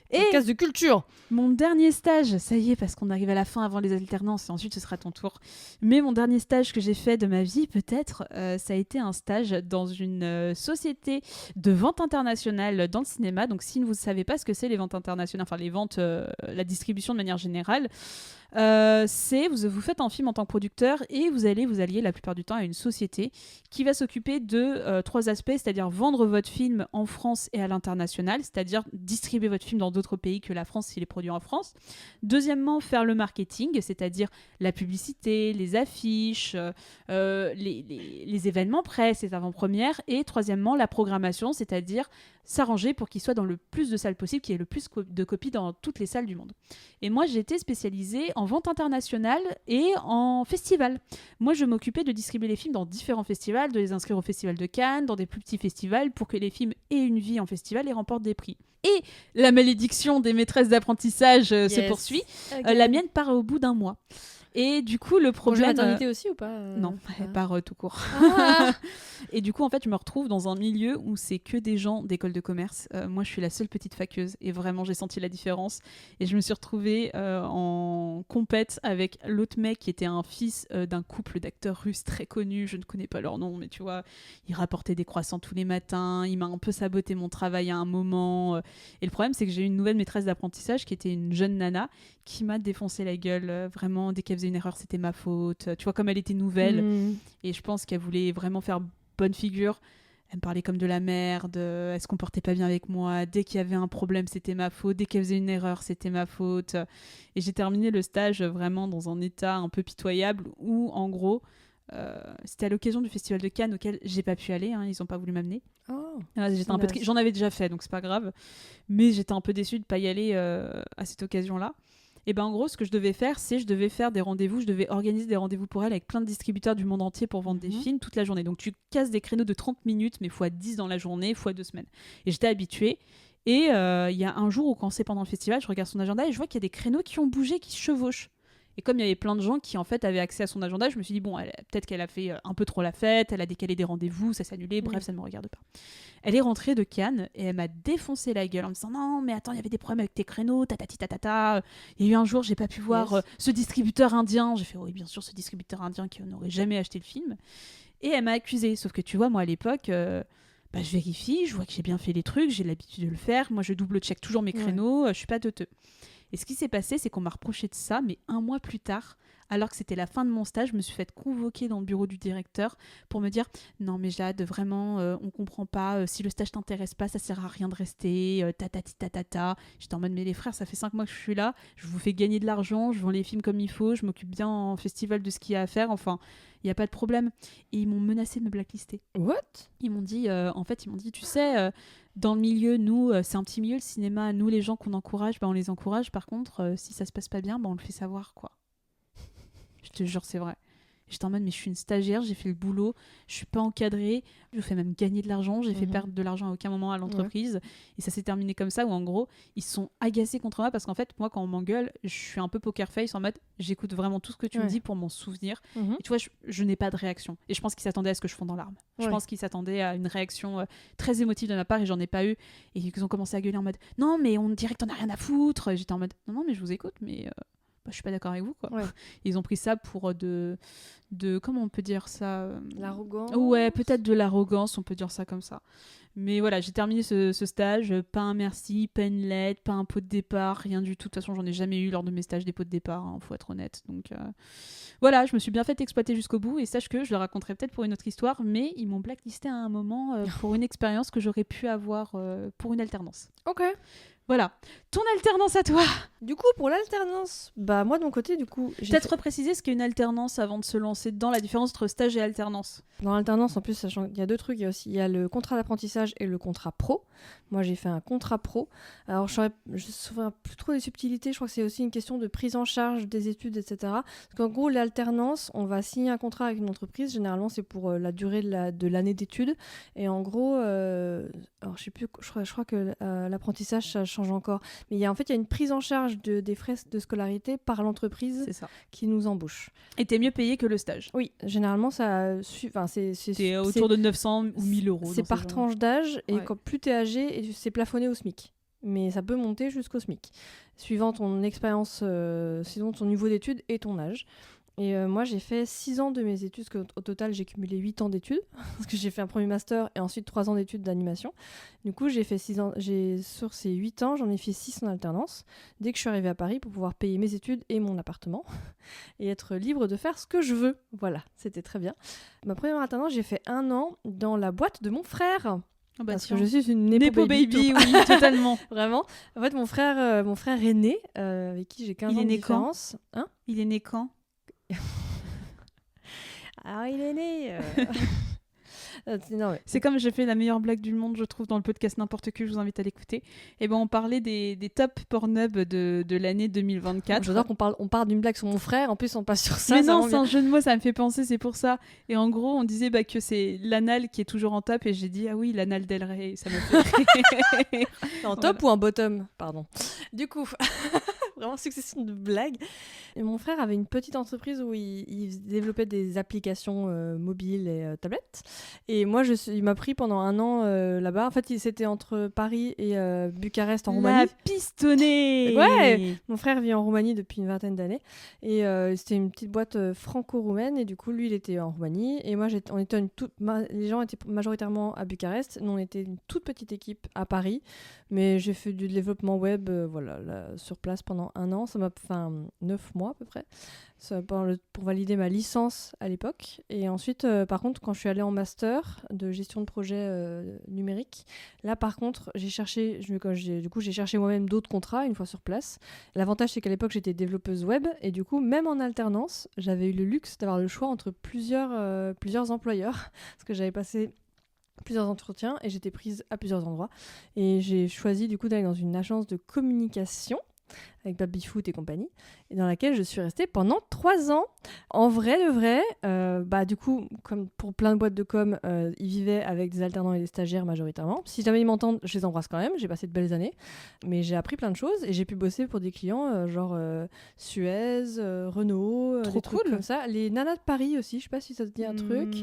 D: Et
E: podcast de culture.
D: mon dernier stage, ça y est, parce qu'on arrive à la fin avant les alternances et ensuite ce sera ton tour. Mais mon dernier stage que j'ai fait de ma vie, peut-être, ça a été un stage dans une société de vente internationale dans le cinéma. Donc si vous ne savez pas ce que c'est les ventes internationales, enfin les ventes, la distribution de manière générale, c'est vous faites un film en tant que producteur et vous alliez la plupart du temps à une société qui va s'occuper de 3 aspects, c'est-à-dire vendre votre film en France et à l'international, c'est-à-dire distribuer votre film dans d'autres pays que la France s'il est produit en France. Deuxièmement, faire le marketing, c'est-à-dire la publicité, les affiches, les événements presse, les avant-premières. Et troisièmement, la programmation, c'est-à-dire s'arranger pour qu'il soit dans le plus de salles possible, qu'il y ait le plus de copies dans toutes les salles du monde. Et moi, j'étais spécialisée en vente internationale et en festival. Moi, je m'occupais de distribuer les films dans différents festivals, de les inscrire au Festival de Cannes, dans des plus petits festivals, pour que les films aient une vie en festival et remportent des prix. Et la malédiction des maîtresses d'apprentissage se poursuit. La mienne part au bout d'un mois. Et du coup, le
E: Congé
D: problème...
E: maternité aussi ou pas
D: Non, elle part tout court.
E: Ah.
D: Et du coup, en fait, je me retrouve dans un milieu où c'est que des gens d'école de commerce. Moi, je suis la seule petite faqueuse et vraiment, j'ai senti la différence. Et je me suis retrouvée en compète avec l'autre mec qui était un fils d'un couple d'acteurs russes très connus. Je ne connais pas leur nom, mais tu vois, il rapportait des croissants tous les matins. Il m'a un peu saboté mon travail à un moment. Et le problème, c'est que j'ai eu une nouvelle maîtresse d'apprentissage qui était une jeune nana qui m'a défoncé la gueule. Vraiment, dès qu'elle faisait une erreur, c'était ma faute. Tu vois, comme elle était nouvelle. Et je pense qu'elle voulait vraiment faire bonne figure. Elle me parlait comme de la merde, elle se comportait pas bien avec moi, dès qu'il y avait un problème c'était ma faute, dès qu'elle faisait une erreur c'était ma faute. Et j'ai terminé le stage vraiment dans un état un peu pitoyable où en gros c'était à l'occasion du festival de Cannes auquel j'ai pas pu aller, ils ont pas voulu m'amener. J'étais un peu j'en avais déjà fait donc c'est pas grave, mais j'étais un peu déçue de pas y aller à cette occasion là. Et ben en gros, ce que je devais faire, c'est je devais faire des rendez-vous, je devais organiser des rendez-vous pour elle avec plein de distributeurs du monde entier pour vendre des films toute la journée. Donc tu casses des créneaux de 30 minutes, mais x 10 dans la journée, x 2 semaines. Et j'étais habituée. Et il y a un jour où quand c'est pendant le festival, je regarde son agenda et je vois qu'il y a des créneaux qui ont bougé, qui se chevauchent. Et comme il y avait plein de gens qui en fait avaient accès à son agenda, je me suis dit bon, peut-être qu'elle a fait un peu trop la fête, elle a décalé des rendez-vous, ça s'est annulé, bref, ça ne me regarde pas. Elle est rentrée de Cannes et elle m'a défoncé la gueule en me disant non mais attends, il y avait des problèmes avec tes créneaux, tatati tatata. Il y a eu un jour j'ai pas pu voir ce distributeur indien. J'ai fait oui bien sûr, ce distributeur indien qui n'aurait jamais acheté le film. Et elle m'a accusée, sauf que tu vois moi à l'époque je vérifie, je vois que j'ai bien fait les trucs, j'ai l'habitude de le faire, moi je double-check toujours mes créneaux, je suis pas teuteux. Et ce qui s'est passé, c'est qu'on m'a reproché de ça, mais un mois plus tard, alors que c'était la fin de mon stage, je me suis fait convoquer dans le bureau du directeur pour me dire « Non mais Jade, vraiment, on comprend pas, si le stage t'intéresse pas, ça sert à rien de rester, tatati tatata. » J'étais en mode « Mais les frères, ça fait 5 mois que je suis là, je vous fais gagner de l'argent, je vends les films comme il faut, je m'occupe bien en festival de ce qu'il y a à faire, enfin, il n'y a pas de problème. » Et ils m'ont menacé de me blacklister.
E: What ?
D: Ils m'ont dit, tu sais... dans le milieu, nous, c'est un petit milieu, le cinéma, nous, les gens qu'on encourage, on les encourage. Par contre, si ça se passe pas bien, on le fait savoir, quoi. Je te jure, c'est vrai. J'étais en mode, mais je suis une stagiaire, j'ai fait le boulot, je suis pas encadrée, je fais même gagner de l'argent, j'ai fait perdre de l'argent à aucun moment à l'entreprise. Et ça s'est terminé comme ça, où en gros, ils se sont agacés contre moi parce qu'en fait, moi, quand on m'engueule, je suis un peu poker face en mode, j'écoute vraiment tout ce que tu me dis pour m'en souvenir. Et tu vois, je n'ai pas de réaction. Et je pense qu'ils s'attendaient à ce que je fonde en larmes. Je pense qu'ils s'attendaient à une réaction très émotive de ma part et j'en ai pas eu. Et ils ont commencé à gueuler en mode, non, mais on dirait que t'en as rien à foutre. Et j'étais en mode, non, mais je vous écoute, mais je suis pas d'accord avec vous, quoi. Ils ont pris ça pour de comment on peut dire ça,
E: l'arrogance.
D: Ouais, peut-être de l'arrogance, on peut dire ça comme ça. Mais voilà, j'ai terminé ce stage, pas un merci, pas une lettre, pas un pot de départ, rien du tout. De toute façon, j'en ai jamais eu lors de mes stages des pots de départ, faut être honnête. Donc voilà, je me suis bien fait exploiter jusqu'au bout et sache que je le raconterai peut-être pour une autre histoire, mais ils m'ont blacklisté à un moment pour une expérience que j'aurais pu avoir pour une alternance.
E: Ok.
D: Voilà. Ton alternance à toi.
E: Du coup, pour l'alternance, bah moi de mon côté, du coup, j'ai
D: peut-être repréciser ce qu'est une alternance avant de se lancer dans la différence entre stage et alternance.
E: Dans l'alternance, en plus, sachant qu'il y a 2 trucs, il y a le contrat d'apprentissage et le contrat pro. Moi, j'ai fait un contrat pro. Alors, je ne saurais plus trop des subtilités. Je crois que c'est aussi une question de prise en charge des études, etc. Parce qu'en gros, l'alternance, on va signer un contrat avec une entreprise. Généralement, c'est pour la durée de l'année d'études. Et en gros, alors je sais plus, je crois que l'apprentissage, ça change encore. Mais il y a une prise en charge des frais de scolarité par l'entreprise qui nous embauche.
D: Et t'es mieux payé que le stage.
E: Oui, généralement, c'est
D: autour de 900 ou 1000 euros.
E: C'est par tranche d'âge, et quand plus t'es âgé, c'est plafonné au SMIC. Mais ça peut monter jusqu'au SMIC, suivant ton expérience, suivant ton niveau d'études et ton âge. Et moi, j'ai fait 6 ans de mes études, parce qu'au total, j'ai cumulé 8 ans d'études, parce que j'ai fait un premier master et ensuite 3 ans d'études d'animation. Du coup, j'ai fait 6 ans, sur ces 8 ans, j'en ai fait 6 en alternance, dès que je suis arrivée à Paris pour pouvoir payer mes études et mon appartement, et être libre de faire ce que je veux. Voilà, c'était très bien. Ma première alternance, j'ai fait 1 an dans la boîte de mon frère. Parce que je suis une Nepo baby,
D: oui, totalement.
E: Vraiment. En fait, mon frère aîné, avec qui j'ai 15 ans de différence.
D: Hein ? Il est né quand ?
E: Alors, il est né... Non, mais...
D: C'est comme j'ai fait la meilleure blague du monde, je trouve, dans le podcast N'importe qui, je vous invite à l'écouter. Et ben on parlait des top Pornhub de l'année 2024.
E: J'adore qu'on parle d'une blague sur mon frère, en plus on passe sur ça.
D: Mais non, c'est un jeu de mots, ça me fait penser, c'est pour ça. Et en gros, on disait que c'est l'anal qui est toujours en top, et j'ai dit, ah oui, l'anal d'El Rey, ça m'a fait rire.
E: En top ou en bottom, pardon. Du coup... Vraiment succession de blagues. Et mon frère avait une petite entreprise où il développait des applications mobiles et tablettes. Et moi, il m'a pris pendant 1 an là-bas. En fait, c'était entre Paris et Bucarest en Roumanie.
D: La pistonnée.
E: Ouais. Mon frère vit en Roumanie depuis une 20aine d'années. Et c'était une petite boîte franco-roumaine. Et du coup, lui, il était en Roumanie. Et moi, les gens étaient majoritairement à Bucarest. Nous, on était une toute petite équipe à Paris. Mais j'ai fait du développement web sur place pendant 1 an, ça m'a fait 9 mois à peu près, pour valider ma licence à l'époque. Et ensuite, par contre, quand je suis allée en master de gestion de projet numérique, là par contre, j'ai cherché moi-même d'autres contrats une fois sur place. L'avantage, c'est qu'à l'époque, j'étais développeuse web, et du coup, même en alternance, j'avais eu le luxe d'avoir le choix entre plusieurs employeurs, parce que j'avais passé plusieurs entretiens et j'étais prise à plusieurs endroits. Et j'ai choisi du coup d'aller dans une agence de communication avec Babyfoot et compagnie, et dans laquelle je suis restée pendant 3 ans. En vrai de vrai, du coup, comme pour plein de boîtes de com, ils vivaient avec des alternants et des stagiaires majoritairement. Si jamais ils m'entendent, je les embrasse quand même, j'ai passé de belles années, mais j'ai appris plein de choses et j'ai pu bosser pour des clients genre Suez, Renault,
D: trop
E: des trucs
D: cool
E: comme ça. Les nanas de Paris aussi, je sais pas si ça te dit un truc.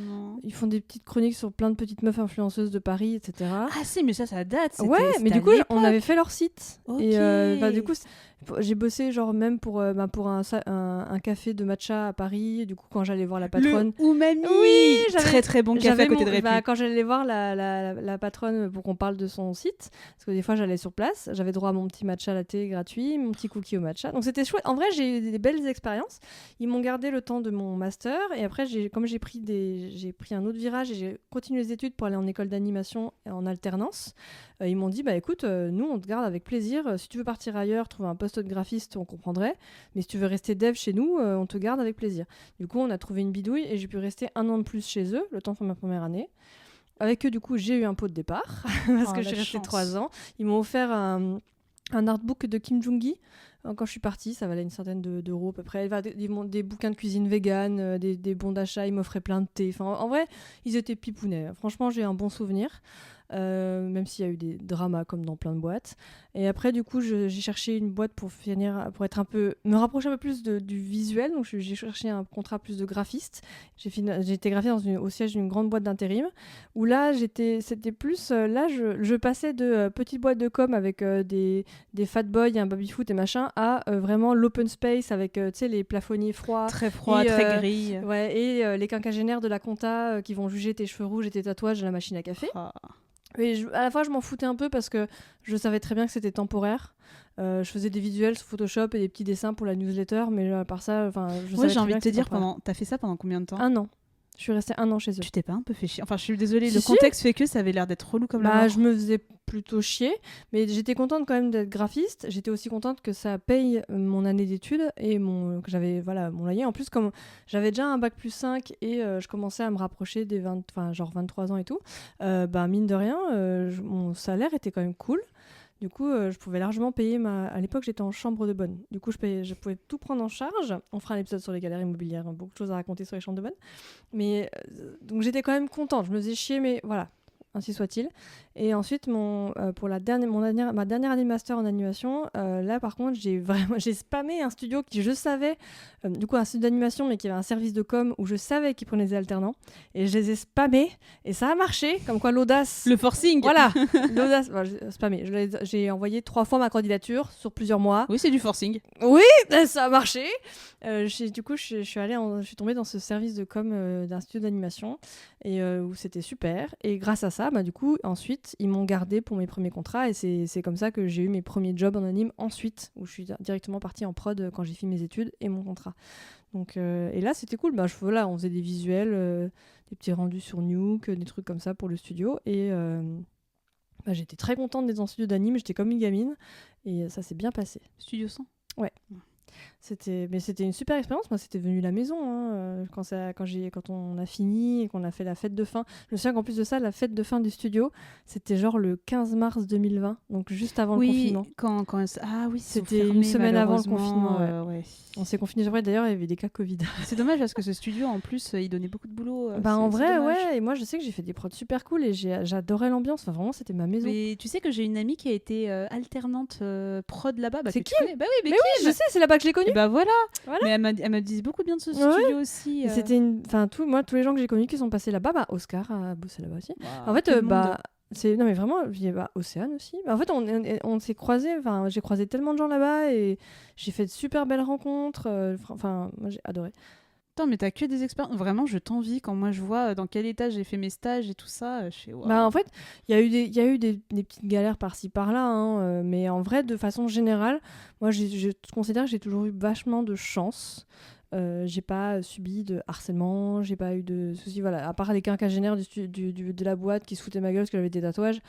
D: Non.
E: Ils font des petites chroniques sur plein de petites meufs influenceuses de Paris, etc.
D: Ah si, mais ça date.
E: Ouais, mais du coup, on avait fait leur site.
D: Okay.
E: Et du coup, j'ai bossé genre même pour un café de matcha à Paris. Du coup, quand j'allais voir la patronne,
D: le Umami,
E: oui,
D: très très bon café à côté de Répu.
E: Quand j'allais voir la patronne pour qu'on parle de son site, parce que des fois j'allais sur place, j'avais droit à mon petit matcha latte gratuit, mon petit cookie au matcha. Donc c'était chouette. En vrai, j'ai eu des belles expériences. Ils m'ont gardé le temps de mon master, et après comme j'ai pris un autre virage et j'ai continué les études pour aller en école d'animation en alternance. Ils m'ont dit écoute, nous on te garde avec plaisir. Si tu veux partir ailleurs, trouver un poste de graphiste, on comprendrait. Mais si tu veux rester dev chez nous, on te garde avec plaisir. Du coup, on a trouvé une bidouille et j'ai pu rester 1 an de plus chez eux, le temps de faire ma première année. Avec eux, du coup, j'ai eu un pot de départ parce que je suis restée 3 ans. Ils m'ont offert un artbook de Kim Jong-gi. Quand je suis partie, ça valait une centaine d'euros à peu près. Des bouquins de cuisine vegan, des bons d'achat, ils m'offraient plein de thé. Enfin, en vrai, ils étaient pipounets. Franchement, j'ai un bon souvenir. Même s'il y a eu des dramas comme dans plein de boîtes. Et après, du coup, j'ai cherché une boîte pour me rapprocher un peu plus du visuel. Donc, j'ai cherché un contrat plus de graphiste. J'ai été graphiste au siège d'une grande boîte d'intérim. Où là, c'était plus... là, je passais de petite boîte de com avec des fat boys, un baby-foot et machin, à vraiment l'open space avec, tu sais, les plafonniers froids.
D: Très froid, très gris.
E: Ouais, et les quinquagénaires de la compta qui vont juger tes cheveux rouges et tes tatouages à la machine à café. Et à la fois, je m'en foutais un peu parce que je savais très bien que c'était temporaire. Je faisais des visuels sur Photoshop et des petits dessins pour la newsletter, mais à part ça,
D: j'ai envie de te dire, t'as fait ça pendant combien de temps ?
E: 1 an. Je suis restée 1 an chez eux.
D: Tu t'es pas un peu fait chier ? Enfin, je suis désolée,
E: Si,
D: le contexte fait que ça avait l'air d'être relou comme la mort.
E: Je me faisais plutôt chier, mais j'étais contente quand même d'être graphiste. J'étais aussi contente que ça paye mon année d'études et que j'avais mon loyer. En plus, comme j'avais déjà un bac plus 5 et je commençais à me rapprocher des 23 ans et tout, mine de rien, mon salaire était quand même cool. Du coup, je pouvais largement payer à l'époque, j'étais en chambre de bonne. Du coup, je pouvais tout prendre en charge. On fera un épisode sur les galères immobilières, beaucoup de choses à raconter sur les chambres de bonne. Mais donc, j'étais quand même contente. Je me faisais chier, mais voilà, ainsi soit-il. Et ensuite, pour ma dernière année de master en animation, là, par contre, j'ai spammé un studio qui, je savais, du coup, un studio d'animation, mais qui avait un service de com où je savais qu'ils prenaient des alternants. Et je les ai spammés. Et ça a marché. Comme quoi, l'audace.
D: Le forcing.
E: Voilà. L'audace. J'ai spammé. J'ai envoyé 3 fois ma candidature sur plusieurs mois.
D: Oui, c'est du forcing.
E: Oui, ça a marché. Du coup, je suis tombée dans ce service de com d'un studio d'animation et où c'était super. Et grâce à ça, du coup, ensuite, ils m'ont gardé pour mes premiers contrats et c'est comme ça que j'ai eu mes premiers jobs en anime ensuite, où je suis directement partie en prod quand j'ai fini mes études et mon contrat. Donc, et là, c'était cool. On faisait des visuels, des petits rendus sur Nuke, des trucs comme ça pour le studio. Et j'étais très contente d'être en studio d'anime. J'étais comme une gamine et ça s'est bien passé.
D: Studio 100 ?
E: Ouais. C'était une super expérience. Moi, c'était devenu la maison quand on a fini et qu'on a fait la fête de fin. Je me souviens qu'en plus de ça, la fête de fin du studio, c'était genre le 15 mars 2020, donc juste avant le confinement.
D: C'était
E: une semaine avant le confinement.
D: Ouais.
E: On s'est confinés. D'ailleurs, il y avait des cas Covid.
D: C'est dommage parce que ce studio, en plus, il donnait beaucoup de boulot.
E: En vrai, ouais. Et moi, je sais que j'ai fait des prods super cool et j'adorais l'ambiance. Enfin, vraiment, c'était ma maison.
D: Mais tu sais que j'ai une amie qui a été alternante prod là-bas.
E: C'est qui ?
D: Bah oui,
E: mais oui, je sais, c'est là-bas que je l'ai connue.
D: Bah voilà. Mais elle m'a dit beaucoup bien de ce studio aussi.
E: C'était tous les gens que j'ai connus qui sont passés là-bas, Oscar a bossé là-bas aussi.
D: Wow,
E: en fait, non mais vraiment, Océane aussi. En fait, on s'est croisés. Enfin, j'ai croisé tellement de gens là-bas et j'ai fait de super belles rencontres. Moi, j'ai adoré.
D: Attends, mais t'as que des expériences. Vraiment, je t'envie quand moi je vois dans quel état j'ai fait mes stages et tout ça. Je fais, wow.
E: En fait, il y a eu des petites galères par-ci par-là, mais en vrai, de façon générale, moi, je considère que j'ai toujours eu vachement de chance. J'ai pas subi de harcèlement, j'ai pas eu de soucis, voilà. À part les quinquagénaires de la boîte qui se foutaient ma gueule parce que j'avais des tatouages,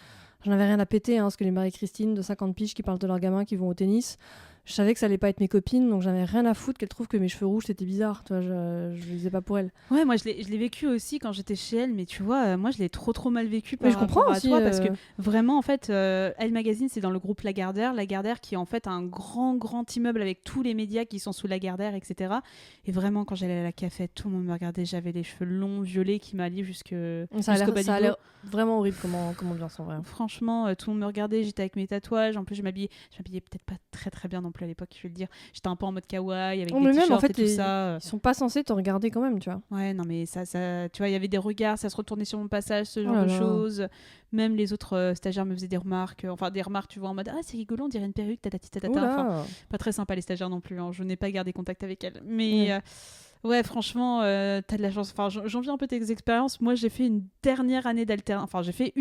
E: j'en avais rien à péter, parce que les Marie-Christine de 50 piges qui parlent de leurs gamins qui vont au tennis, je savais que ça allait pas être mes copines, donc j'en avais rien à foutre qu'elles trouvent que mes cheveux rouges c'était bizarre, tu vois, je le disais pas pour elles.
D: Ouais, moi je l'ai vécu aussi quand j'étais chez elle, mais tu vois, moi je l'ai trop mal vécu par
E: je comprends
D: rapport à
E: aussi,
D: toi, parce que vraiment en fait, Elle Magazine c'est dans le groupe Lagardère qui est en fait un grand immeuble avec tous les médias qui sont sous Lagardère, etc. Et vraiment quand j'allais à la cafette, tout le monde me regardait, j'avais les cheveux longs, violets qui m'allaient jusqu'au bas du dos.
E: Ça a l'air vraiment horrible comment ambiance en vrai.
D: Franchement, tout le monde me regardait, j'étais avec mes tatouages, en plus je m'habillais peut-être pas très bien non plus à l'époque, je vais le dire. J'étais un peu en mode kawaii avec des t-shirts en fait, et tout ça.
E: Ils sont pas censés te regarder quand même, tu vois.
D: Ouais, non mais ça tu vois, il y avait des regards, ça se retournait sur mon passage, ce genre de choses. Même les autres stagiaires me faisaient des remarques, tu vois, en mode c'est rigolo, on dirait une perruque, enfin, pas très sympa les stagiaires non plus, je n'ai pas gardé contact avec elles. Mais ouais, franchement, t'as de la chance. Enfin, j'envie un peu tes expériences. Moi, j'ai fait une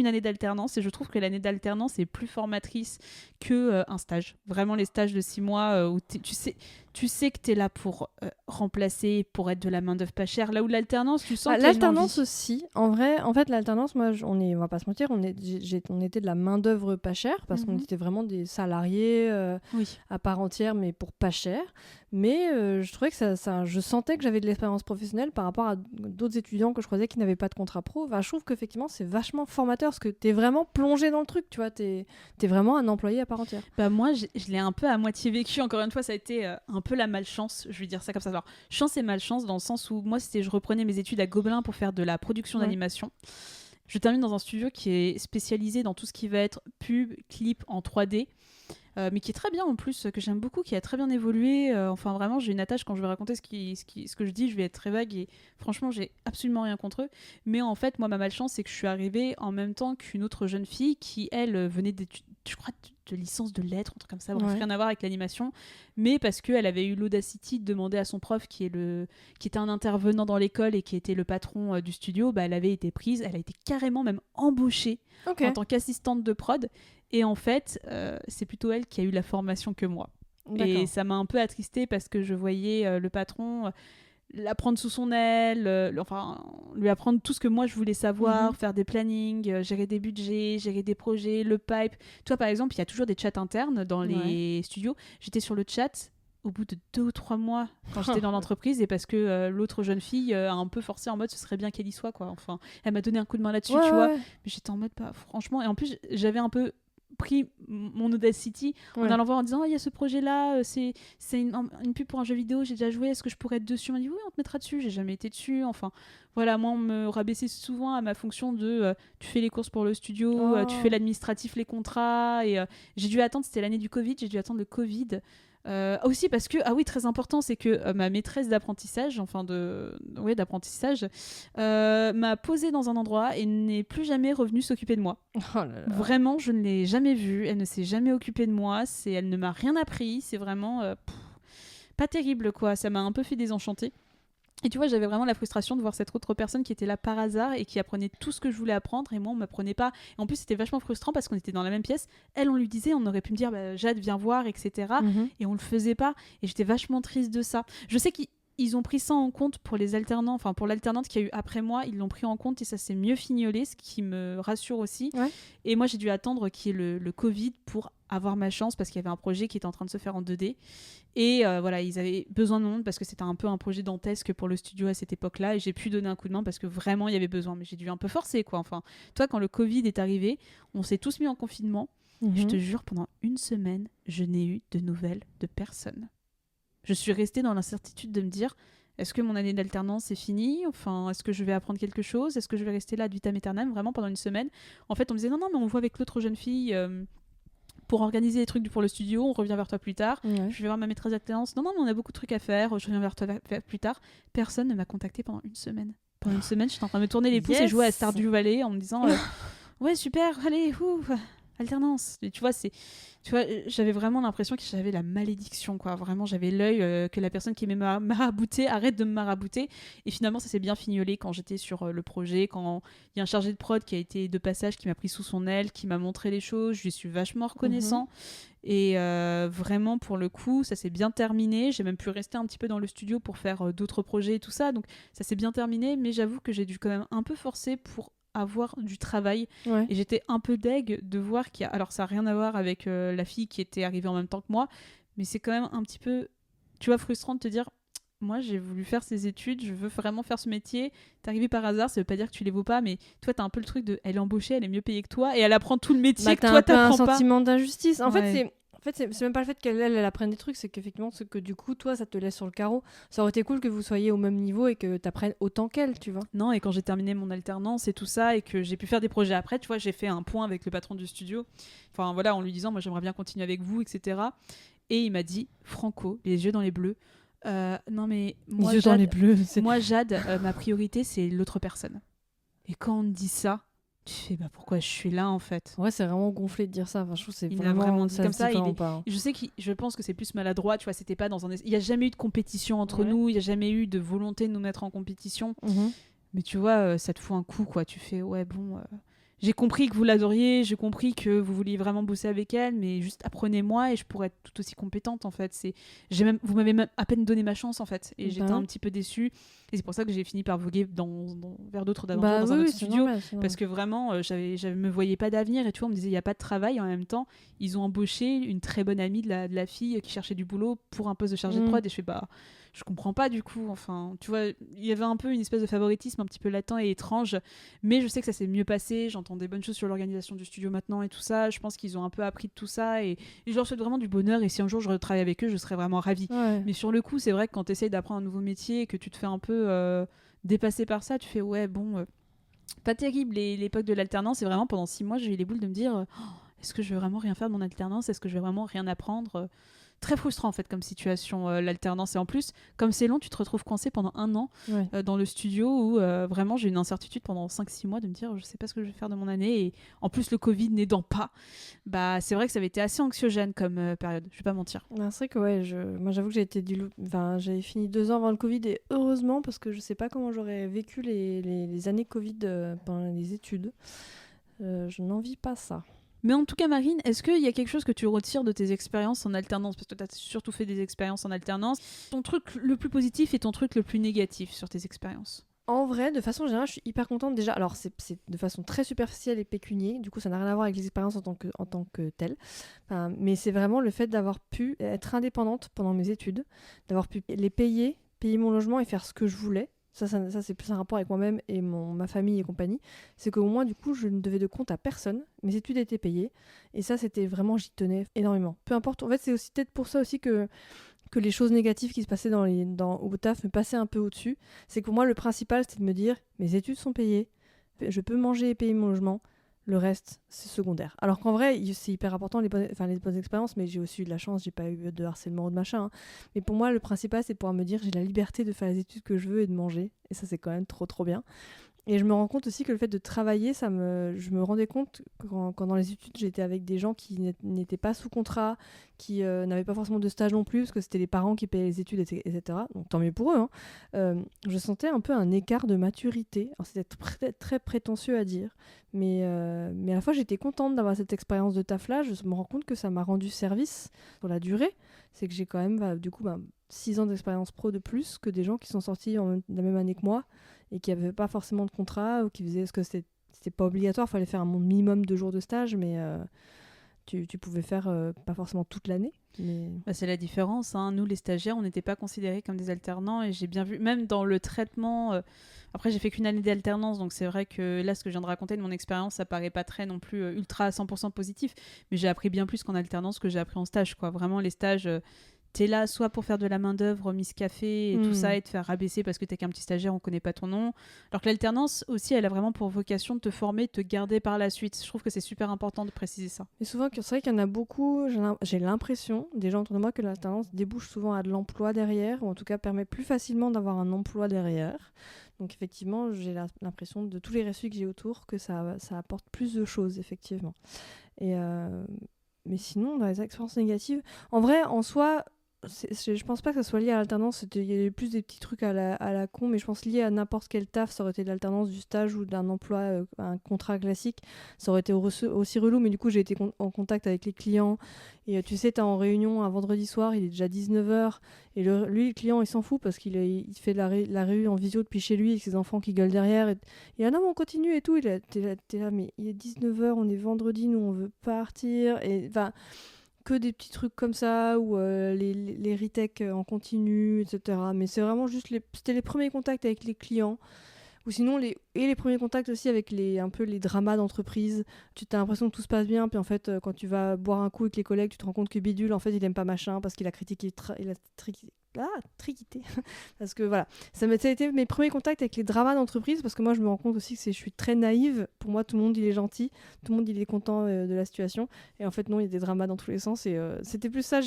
D: année d'alternance et je trouve que l'année d'alternance est plus formatrice que un stage. Vraiment, les stages de 6 mois où tu sais, tu sais que t'es là pour remplacer, pour être de la main d'œuvre pas chère. Là où l'alternance, tu sens qu'il y a une
E: L'alternance
D: envie.
E: aussi. En fait, l'alternance, moi, on va pas se mentir, on était de la main d'œuvre pas chère parce qu'on était vraiment des salariés
D: Oui.
E: à part entière, mais pour pas cher. Mais je trouvais que je sentais que j'avais de l'expérience professionnelle par rapport à d'autres étudiants que je croisais qui n'avaient pas de contrat pro. Enfin, je trouve qu'effectivement, c'est vachement formateur parce que t'es vraiment plongé dans le truc, tu vois. T'es vraiment un employé à part entière.
D: Bah moi, je l'ai un peu à moitié vécu. Encore une fois, ça a été un peu la malchance. Je vais dire ça comme ça. Alors, chance et malchance dans le sens où moi, je reprenais mes études à Gobelin pour faire de la production d'animation. Je termine dans un studio qui est spécialisé dans tout ce qui va être pub, clip en 3D. Mais qui est très bien en plus, que j'aime beaucoup, qui a très bien évolué. Enfin, vraiment, j'ai une attache quand je vais raconter ce que je dis, je vais être très vague et franchement, j'ai absolument rien contre eux. Mais en fait, moi, ma malchance, c'est que je suis arrivée en même temps qu'une autre jeune fille qui, elle, venait d'études, je crois, de licence de lettres, un truc comme ça, bref, rien à voir avec l'animation, mais parce qu'elle avait eu l'audacity de demander à son prof, qui était un intervenant dans l'école et qui était le patron du studio, bah, elle avait été prise, elle a été carrément même embauchée en tant qu'assistante de prod. Et en fait, c'est plutôt elle qui a eu la formation que moi.
E: D'accord.
D: Et ça m'a un peu attristée parce que je voyais le patron la prendre sous son aile, enfin, lui apprendre tout ce que moi je voulais savoir, faire des plannings, gérer des budgets, gérer des projets, le pipe. Toi, par exemple, il y a toujours des chats internes dans les studios. J'étais sur le chat au bout de 2 ou 3 mois quand j'étais dans l'entreprise et parce que l'autre jeune fille a un peu forcé en mode ce serait bien qu'elle y soit, quoi. Enfin, elle m'a donné un coup de main là-dessus, tu vois. Mais j'étais en mode, franchement, et en plus, j'avais un peu pris mon Audacity en allant voir en disant il y a ce projet là, c'est une pub pour un jeu vidéo, j'ai déjà joué, est-ce que je pourrais être dessus? On m'a dit oui, on te mettra dessus. J'ai jamais été dessus. Enfin voilà, moi on me rabaissait souvent à ma fonction de tu fais les courses pour le studio, tu fais l'administratif, les contrats, et j'ai dû attendre, c'était l'année du Covid, j'ai dû attendre le Covid. Aussi parce que, ah oui, très important, c'est que ma maîtresse d'apprentissage, d'apprentissage, m'a posée dans un endroit et n'est plus jamais revenue s'occuper de moi.
E: Oh là là.
D: Vraiment, je ne l'ai jamais vue, elle ne s'est jamais occupée de moi, elle ne m'a rien appris, c'est vraiment pas terrible, quoi. Ça m'a un peu fait désenchanter. Et tu vois, j'avais vraiment la frustration de voir cette autre personne qui était là par hasard et qui apprenait tout ce que je voulais apprendre et moi on m'apprenait pas. Et en plus c'était vachement frustrant parce qu'on était dans la même pièce. Elle, on lui disait, on aurait pu me dire Jade viens voir, etc. Et on le faisait pas. Et j'étais vachement triste de ça. Je sais qu'ils ont pris ça en compte pour les alternants, enfin pour l'alternante qu'il y a eu après moi, ils l'ont pris en compte et ça s'est mieux fignolé, ce qui me rassure aussi. Et moi j'ai dû attendre qu'il y ait le Covid pour avoir ma chance parce qu'il y avait un projet qui était en train de se faire en 2D et voilà, ils avaient besoin de monde parce que c'était un peu un projet dantesque pour le studio à cette époque-là et j'ai pu donner un coup de main parce que vraiment il y avait besoin, mais j'ai dû un peu forcer, quoi. Enfin, toi, quand le Covid est arrivé, on s'est tous mis en confinement. Je te jure, pendant 1 semaine, je n'ai eu de nouvelles de personne. Je suis restée dans l'incertitude de me dire est-ce que mon année d'alternance est finie? Enfin, est-ce que je vais apprendre quelque chose? Est-ce que je vais rester là ad vitam aeternam? Vraiment, pendant 1 semaine. En fait, on me disait non, mais on voit avec l'autre jeune fille pour organiser les trucs pour le studio, on revient vers toi plus tard. Je vais voir ma maîtresse d'alternance. Non, mais on a beaucoup de trucs à faire, je reviens vers toi plus tard. Personne ne m'a contacté pendant 1 semaine. Pendant 1 semaine, j'étais en train de me tourner les pouces et jouer à Stardew Valley en me disant ouais, super, allez, alternance. Et tu vois, j'avais vraiment l'impression que j'avais la malédiction, quoi. Vraiment, j'avais l'œil que la personne qui m'aimait marabouter arrête de me marabouter. Et finalement, ça s'est bien fignolé quand j'étais sur le projet, quand il y a un chargé de prod qui a été de passage, qui m'a pris sous son aile, qui m'a montré les choses. Je lui suis vachement reconnaissant. Et vraiment, pour le coup, ça s'est bien terminé. J'ai même pu rester un petit peu dans le studio pour faire d'autres projets et tout ça. Donc, ça s'est bien terminé. Mais j'avoue que j'ai dû quand même un peu forcer pour avoir du travail et j'étais un peu deg de voir qu'il y a... alors ça n'a rien à voir avec la fille qui était arrivée en même temps que moi, mais c'est quand même un petit peu, tu vois, frustrant de te dire moi j'ai voulu faire ces études, je veux vraiment faire ce métier, t'es arrivé par hasard, ça veut pas dire que tu les vaux pas, mais toi t'as un peu le truc de elle est embauchée, elle est mieux payée que toi et elle apprend tout le métier que toi t'apprends pas.
E: T'as un sentiment d'injustice en fait. C'est même pas le fait qu'elle apprenne des trucs, c'est qu'effectivement, c'est que du coup, toi, ça te laisse sur le carreau. Ça aurait été cool que vous soyez au même niveau et que t'apprennes autant qu'elle, tu vois.
D: Non, et quand j'ai terminé mon alternance et tout ça, et que j'ai pu faire des projets après, tu vois, j'ai fait un point avec le patron du studio. Enfin, voilà, en lui disant, moi, j'aimerais bien continuer avec vous, etc. Et il m'a dit, Franco, les yeux dans les bleus, non, mais moi,
E: Jade, dans les bleus,
D: moi, Jade, ma priorité, c'est l'autre personne. Et quand on me dit ça, tu fais pourquoi je suis là en fait.
E: Ouais, c'est vraiment gonflé de dire ça. Enfin, je trouve que c'est
D: il vraiment dit comme ça.
E: Pas.
D: Je pense que c'est plus maladroit. Tu vois, c'était pas dans un. Il y a jamais eu de compétition entre nous. Il y a jamais eu de volonté de nous mettre en compétition. Mais tu vois, ça te fout un coup, quoi. Tu fais ouais bon. j'ai compris que vous l'adoriez, j'ai compris que vous vouliez vraiment bosser avec elle, mais juste apprenez-moi et je pourrais être tout aussi compétente en fait. Vous m'avez même à peine donné ma chance en fait, et j'étais un petit peu déçue. Et c'est pour ça que j'ai fini par voguer vers d'autres aventures dans un autre studio, parce que vraiment, je me voyais pas d'avenir, et tu vois, on me disait il y a pas de travail, et en même temps, ils ont embauché une très bonne amie de la fille qui cherchait du boulot pour un poste de chargé de prod, et je fais je comprends pas du coup, enfin, tu vois, il y avait un peu une espèce de favoritisme un petit peu latent et étrange, mais je sais que ça s'est mieux passé, j'entends des bonnes choses sur l'organisation du studio maintenant et tout ça, je pense qu'ils ont un peu appris de tout ça, et je leur souhaite vraiment du bonheur, et si un jour je retravaille avec eux, je serais vraiment ravie. Ouais. Mais sur le coup, c'est vrai que quand tu essayes d'apprendre un nouveau métier et que tu te fais un peu dépasser par ça, tu fais pas terrible. L'époque de l'alternance, c'est vraiment pendant 6 mois, j'ai eu les boules de me dire est-ce que je vais vraiment rien faire de mon alternance, est-ce que je vais vraiment rien apprendre. Très frustrant en fait comme situation, l'alternance, et en plus comme c'est long, tu te retrouves coincé pendant 1 an dans le studio où vraiment j'ai une incertitude pendant 5-6 mois de me dire je sais pas ce que je vais faire de mon année, et en plus le Covid n'aidant pas, c'est vrai que ça avait été assez anxiogène comme période, je vais pas mentir.
E: C'est vrai que moi j'avoue que j'avais fini 2 ans avant le Covid, et heureusement, parce que je sais pas comment j'aurais vécu les années Covid pendant les études. Je n'envie pas ça.
D: Mais en tout cas, Marine, est-ce qu'il y a quelque chose que tu retires de tes expériences en alternance ? Parce que tu as surtout fait des expériences en alternance. Ton truc le plus positif et ton truc le plus négatif sur tes expériences ?
E: En vrai, de façon générale, je suis hyper contente déjà. Alors, c'est de façon très superficielle et pécunier. Du coup, ça n'a rien à voir avec les expériences en tant que telles. Mais c'est vraiment le fait d'avoir pu être indépendante pendant mes études, d'avoir pu les payer mon logement et faire ce que je voulais. Ça c'est plus un rapport avec moi-même et ma famille et compagnie. C'est qu'au moins, du coup, je ne devais de compte à personne. Mes études étaient payées. Et ça, c'était vraiment, j'y tenais énormément. Peu importe. En fait, c'est aussi peut-être pour ça aussi que les choses négatives qui se passaient au taf me passaient un peu au-dessus. C'est que pour moi, le principal, c'était de me dire, mes études sont payées. Je peux manger et payer mon logement. Le reste, c'est secondaire. Alors qu'en vrai, c'est hyper important, les bonnes expériences, mais j'ai aussi eu de la chance, j'ai pas eu de harcèlement ou de machin. Mais pour moi, le principal, c'est de pouvoir me dire j'ai la liberté de faire les études que je veux et de manger. Et ça, c'est quand même trop, trop bien. Et je me rends compte aussi que le fait de travailler, je me rendais compte quand dans les études, j'étais avec des gens qui n'étaient pas sous contrat, qui n'avaient pas forcément de stage non plus, parce que c'était les parents qui payaient les études, etc. Donc tant mieux pour eux. Je sentais un peu un écart de maturité. Alors c'était très, très prétentieux à dire, mais à la fois j'étais contente d'avoir cette expérience de taf-là. Je me rends compte que ça m'a rendu service pour la durée. C'est que j'ai quand même 6 ans d'expérience pro de plus que des gens qui sont sortis la même année que moi et qui n'avaient pas forcément de contrat, ou qui faisaient, parce que c'était pas obligatoire, il fallait faire un minimum de jours de stage, mais tu pouvais faire pas forcément toute l'année. Mais...
D: c'est la différence, hein. Nous les stagiaires, on n'était pas considérés comme des alternants, et j'ai bien vu, même dans le traitement, après j'ai fait qu'une année d'alternance, donc c'est vrai que là ce que je viens de raconter de mon expérience, ça paraît pas très non plus ultra à 100% positif, mais j'ai appris bien plus qu'en alternance que j'ai appris en stage, quoi. Vraiment les stages... T'es là soit pour faire de la main-d'œuvre, mise café et tout ça, et te faire rabaisser parce que t'es qu'un petit stagiaire, on connaît pas ton nom. Alors que l'alternance aussi, elle a vraiment pour vocation de te former, de te garder par la suite. Je trouve que c'est super important de préciser ça.
E: Mais souvent, c'est vrai qu'il y en a beaucoup, j'ai l'impression, des gens autour de moi, que l'alternance débouche souvent à de l'emploi derrière, ou en tout cas permet plus facilement d'avoir un emploi derrière. Donc effectivement, j'ai l'impression de tous les récits que j'ai autour que ça apporte plus de choses, effectivement. Mais sinon, dans les expériences négatives, en vrai, en soi... je pense pas que ça soit lié à l'alternance, il y a plus des petits trucs à la con, mais je pense lié à n'importe quel taf, ça aurait été de l'alternance, du stage ou d'un emploi, un contrat classique, ça aurait été aussi relou, mais du coup j'ai été en contact avec les clients, et tu sais, t'es en réunion un vendredi soir, il est déjà 19h, et lui, le client, il s'en fout parce qu'il fait la réunion en visio depuis chez lui, avec ses enfants qui gueulent derrière, et non, mais on continue et tout, t'es là, mais il est 19h, on est vendredi, nous on veut partir, et enfin... que des petits trucs comme ça, ou les retech en continu, etc. Mais c'est vraiment juste c'était les premiers contacts avec les clients, ou sinon les premiers contacts aussi avec un peu les dramas d'entreprise. Tu as l'impression que tout se passe bien, puis en fait quand tu vas boire un coup avec les collègues, tu te rends compte que bidule, en fait il aime pas machin parce qu'il a critiqué triquité. Parce que voilà, ça a été mes premiers contacts avec les dramas d'entreprise, parce que moi je me rends compte aussi que je suis très naïve. Pour moi, tout le monde il est gentil, tout le monde il est content de la situation, et en fait non, il y a des dramas dans tous les sens, et c'était plus ça.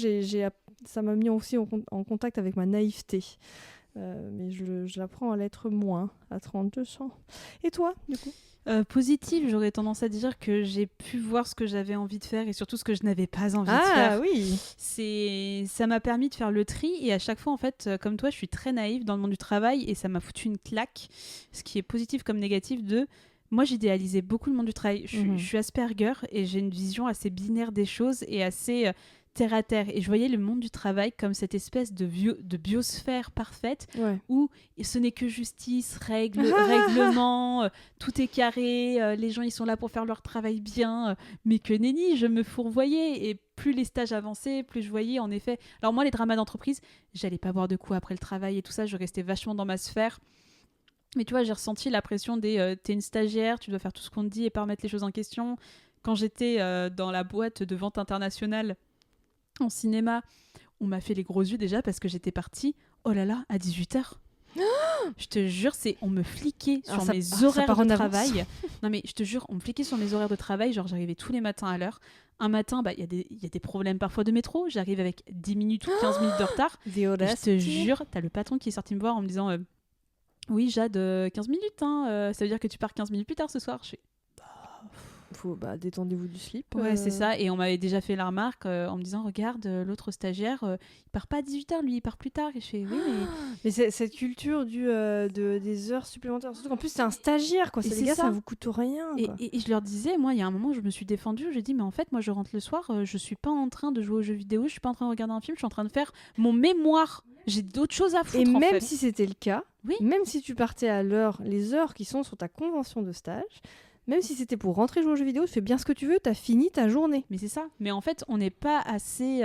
E: Ça m'a mis aussi en contact avec ma naïveté, mais je l'apprends à l'être moins à 32 ans. Et toi, du coup?
D: Positive, j'aurais tendance à dire que j'ai pu voir ce que j'avais envie de faire, et surtout ce que je n'avais pas envie de faire.
E: Ah oui.
D: Ça m'a permis de faire le tri, et à chaque fois, en fait, comme toi, je suis très naïve dans le monde du travail, et ça m'a foutu une claque, ce qui est positif comme négatif, de moi, j'idéalisais beaucoup le monde du travail. Je suis Asperger et j'ai une vision assez binaire des choses et assez terre à terre. Et je voyais le monde du travail comme cette espèce de biosphère parfaite où ce n'est que justice, règlement, tout est carré, les gens ils sont là pour faire leur travail bien. Mais que nenni, je me fourvoyais. Et plus les stages avançaient, plus je voyais en effet. Alors moi, les dramas d'entreprise, j'allais pas boire de coups après le travail et tout ça, je restais vachement dans ma sphère. Mais tu vois, j'ai ressenti la pression des t'es une stagiaire, tu dois faire tout ce qu'on te dit et pas remettre les choses en question. Quand j'étais dans la boîte de vente internationale en cinéma, on m'a fait les gros yeux déjà parce que j'étais partie, oh là là, à 18h. Je te jure, on me fliquait sur mes horaires de travail. Non mais je te jure, on me fliquait sur mes horaires de travail, genre j'arrivais tous les matins à l'heure. Un matin, il y a des problèmes parfois de métro, j'arrive avec 10 minutes ou 15 minutes de retard. Je te jure, t'as le patron qui est sorti me voir en me disant oui, Jade, 15 minutes, ça veut dire que tu pars 15 minutes plus tard ce soir. Je fais
E: détendez-vous du slip.
D: Ouais, c'est ça. Et on m'avait déjà fait la remarque en me disant regarde, l'autre stagiaire, il part pas à 18h, lui, il part plus tard. Et je fais oui,
E: mais c'est cette culture des heures supplémentaires. Surtout qu'en plus, c'est un stagiaire, quoi. Les gars, ça vous coûte rien.
D: Et je leur disais, moi, il y a un moment, je me suis défendue. J'ai dit, mais en fait, moi, je rentre le soir, je suis pas en train de jouer aux jeux vidéo, je suis pas en train de regarder un film, je suis en train de faire mon mémoire. J'ai d'autres choses à foutre.
E: Et
D: en
E: même
D: fait.
E: si c'était le cas, même si tu partais à les heures qui sont sur ta convention de stage, même si c'était pour rentrer jouer aux jeux vidéo, tu fais bien ce que tu veux, t'as fini ta journée.
D: Mais c'est ça. Mais en fait, on n'est pas assez...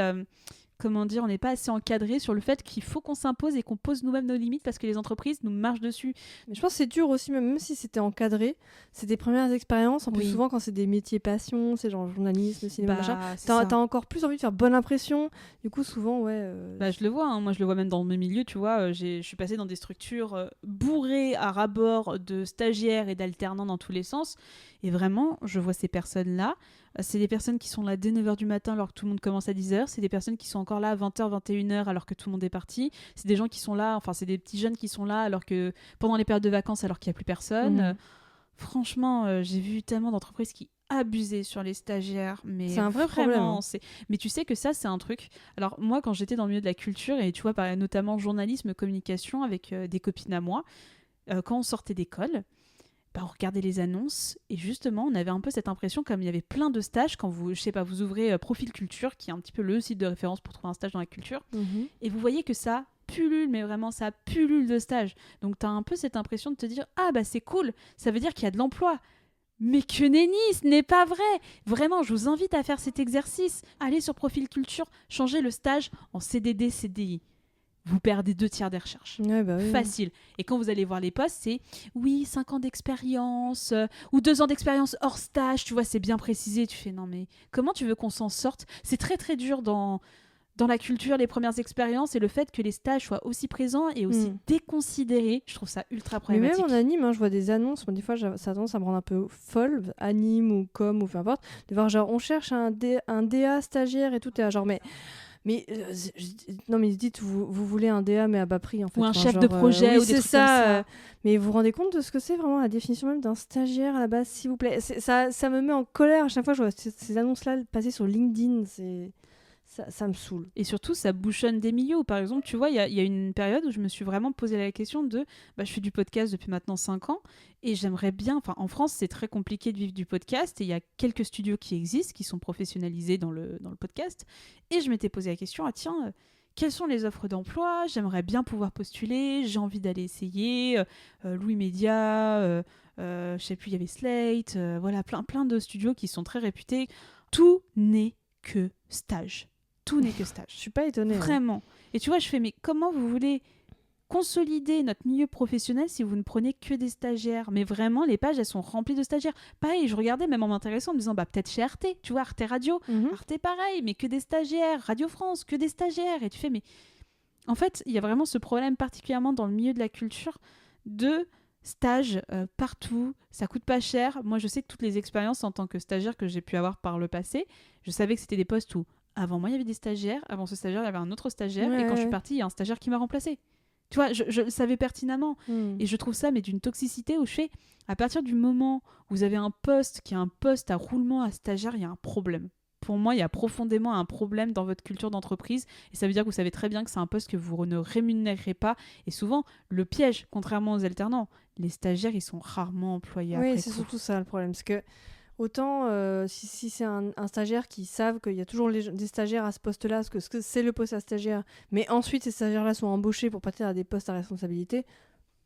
D: on n'est pas assez encadré sur le fait qu'il faut qu'on s'impose et qu'on pose nous-mêmes nos limites parce que les entreprises nous marchent dessus.
E: Mais je pense que c'est dur aussi, même si c'était encadré, c'est des premières expériences. En plus, souvent, quand c'est des métiers passion, c'est genre journalisme, cinéma, machin, t'as encore plus envie de faire bonne impression. Du coup, souvent,
D: je le vois. Moi, je le vois même dans mes milieux, tu vois. Je suis passée dans des structures bourrées à ras-bord de stagiaires et d'alternants dans tous les sens. Et vraiment, je vois ces personnes-là. C'est des personnes qui sont là dès 9h du matin alors que tout le monde commence à 10h. C'est des personnes qui sont encore là à 20h, 21h alors que tout le monde est parti. C'est des gens qui sont là, enfin c'est des petits jeunes qui sont là alors que pendant les périodes de vacances alors qu'il n'y a plus personne. Franchement, j'ai vu tellement d'entreprises qui abusaient sur les stagiaires. Mais
E: c'est un vrai problème.
D: Mais tu sais que ça, c'est un truc... Alors moi, quand j'étais dans le milieu de la culture, et tu vois, notamment journalisme, communication, avec des copines à moi, quand on sortait d'école... on regardait les annonces et justement on avait un peu cette impression comme il y avait plein de stages quand vous ouvrez Profil Culture qui est un petit peu le site de référence pour trouver un stage dans la culture et vous voyez que ça pullule, mais vraiment ça pullule de stages, donc t'as un peu cette impression de te dire c'est cool, ça veut dire qu'il y a de l'emploi. Mais que nenni, ce n'est pas vrai. Vraiment, je vous invite à faire cet exercice. Allez sur Profil Culture, changez le stage en CDD, CDI. Vous perdez 2/3 des recherches. Facile. Et quand vous allez voir les postes, c'est 5 ans d'expérience ou 2 ans d'expérience hors stage. Tu vois, c'est bien précisé. Tu fais non, mais comment tu veux qu'on s'en sorte ? C'est très très dur dans la culture, les premières expériences et le fait que les stages soient aussi présents et aussi déconsidérés. Je trouve ça ultra problématique.
E: Mais même en anime, je vois des annonces. Des fois, ça a tendance à me rendre un peu folle, anime ou com ou peu importe. De voir genre on cherche un DA stagiaire et tout. Et genre non mais dites vous voulez un DA mais à bas prix en fait,
D: ou un chef de projet ou des trucs comme ça.
E: Mais vous vous rendez compte de ce que c'est vraiment la définition même d'un stagiaire à la base, s'il vous plaît. Ça me met en colère à chaque fois que je vois ces annonces là passer sur LinkedIn. Ça me saoule.
D: Et surtout, ça bouchonne des milieux. Par exemple, tu vois, il y a une période où je me suis vraiment posé la question de... je fais du podcast depuis maintenant 5 ans et j'aimerais bien... Enfin, en France, c'est très compliqué de vivre du podcast et il y a quelques studios qui existent, qui sont professionnalisés dans le podcast. Et je m'étais posé la question, quelles sont les offres d'emploi ? J'aimerais bien pouvoir postuler, j'ai envie d'aller essayer. Louis Média, je sais plus, il y avait Slate, voilà, plein de studios qui sont très réputés. Tout n'est que stage. Tout n'est que stage.
E: Je suis pas étonnée.
D: Vraiment. Et tu vois, je fais, mais comment vous voulez consolider notre milieu professionnel si vous ne prenez que des stagiaires ? Mais vraiment, les pages, elles sont remplies de stagiaires. Pareil, je regardais même en m'intéressant, en me disant, peut-être chez Arte, tu vois, Arte Radio. Arte, pareil, mais que des stagiaires. Radio France, que des stagiaires. Et tu fais, mais... En fait, il y a vraiment ce problème particulièrement dans le milieu de la culture de stage partout. Ça coûte pas cher. Moi, je sais que toutes les expériences en tant que stagiaire que j'ai pu avoir par le passé, je savais que c'était des postes où avant moi, il y avait des stagiaires. Avant ce stagiaire, il y avait un autre stagiaire. Et quand je suis partie, il y a un stagiaire qui m'a remplacée. Tu vois, je le savais pertinemment. Et je trouve ça, mais d'une toxicité où je fais, à partir du moment où vous avez un poste qui est un poste à roulement à stagiaire, il y a un problème. pour moi, il y a profondément un problème dans votre culture d'entreprise. Et ça veut dire que vous savez très bien que c'est un poste que vous ne rémunérerez pas. Et souvent, le piège, contrairement aux alternants, les stagiaires, ils sont rarement employés après
E: Oui, c'est
D: coup.
E: surtout ça le problème. Parce que autant si c'est un stagiaire qui savent qu'il y a toujours des stagiaires à ce poste-là, parce que c'est le poste à stagiaire, mais ensuite ces stagiaires-là sont embauchés pour passer à des postes à responsabilité,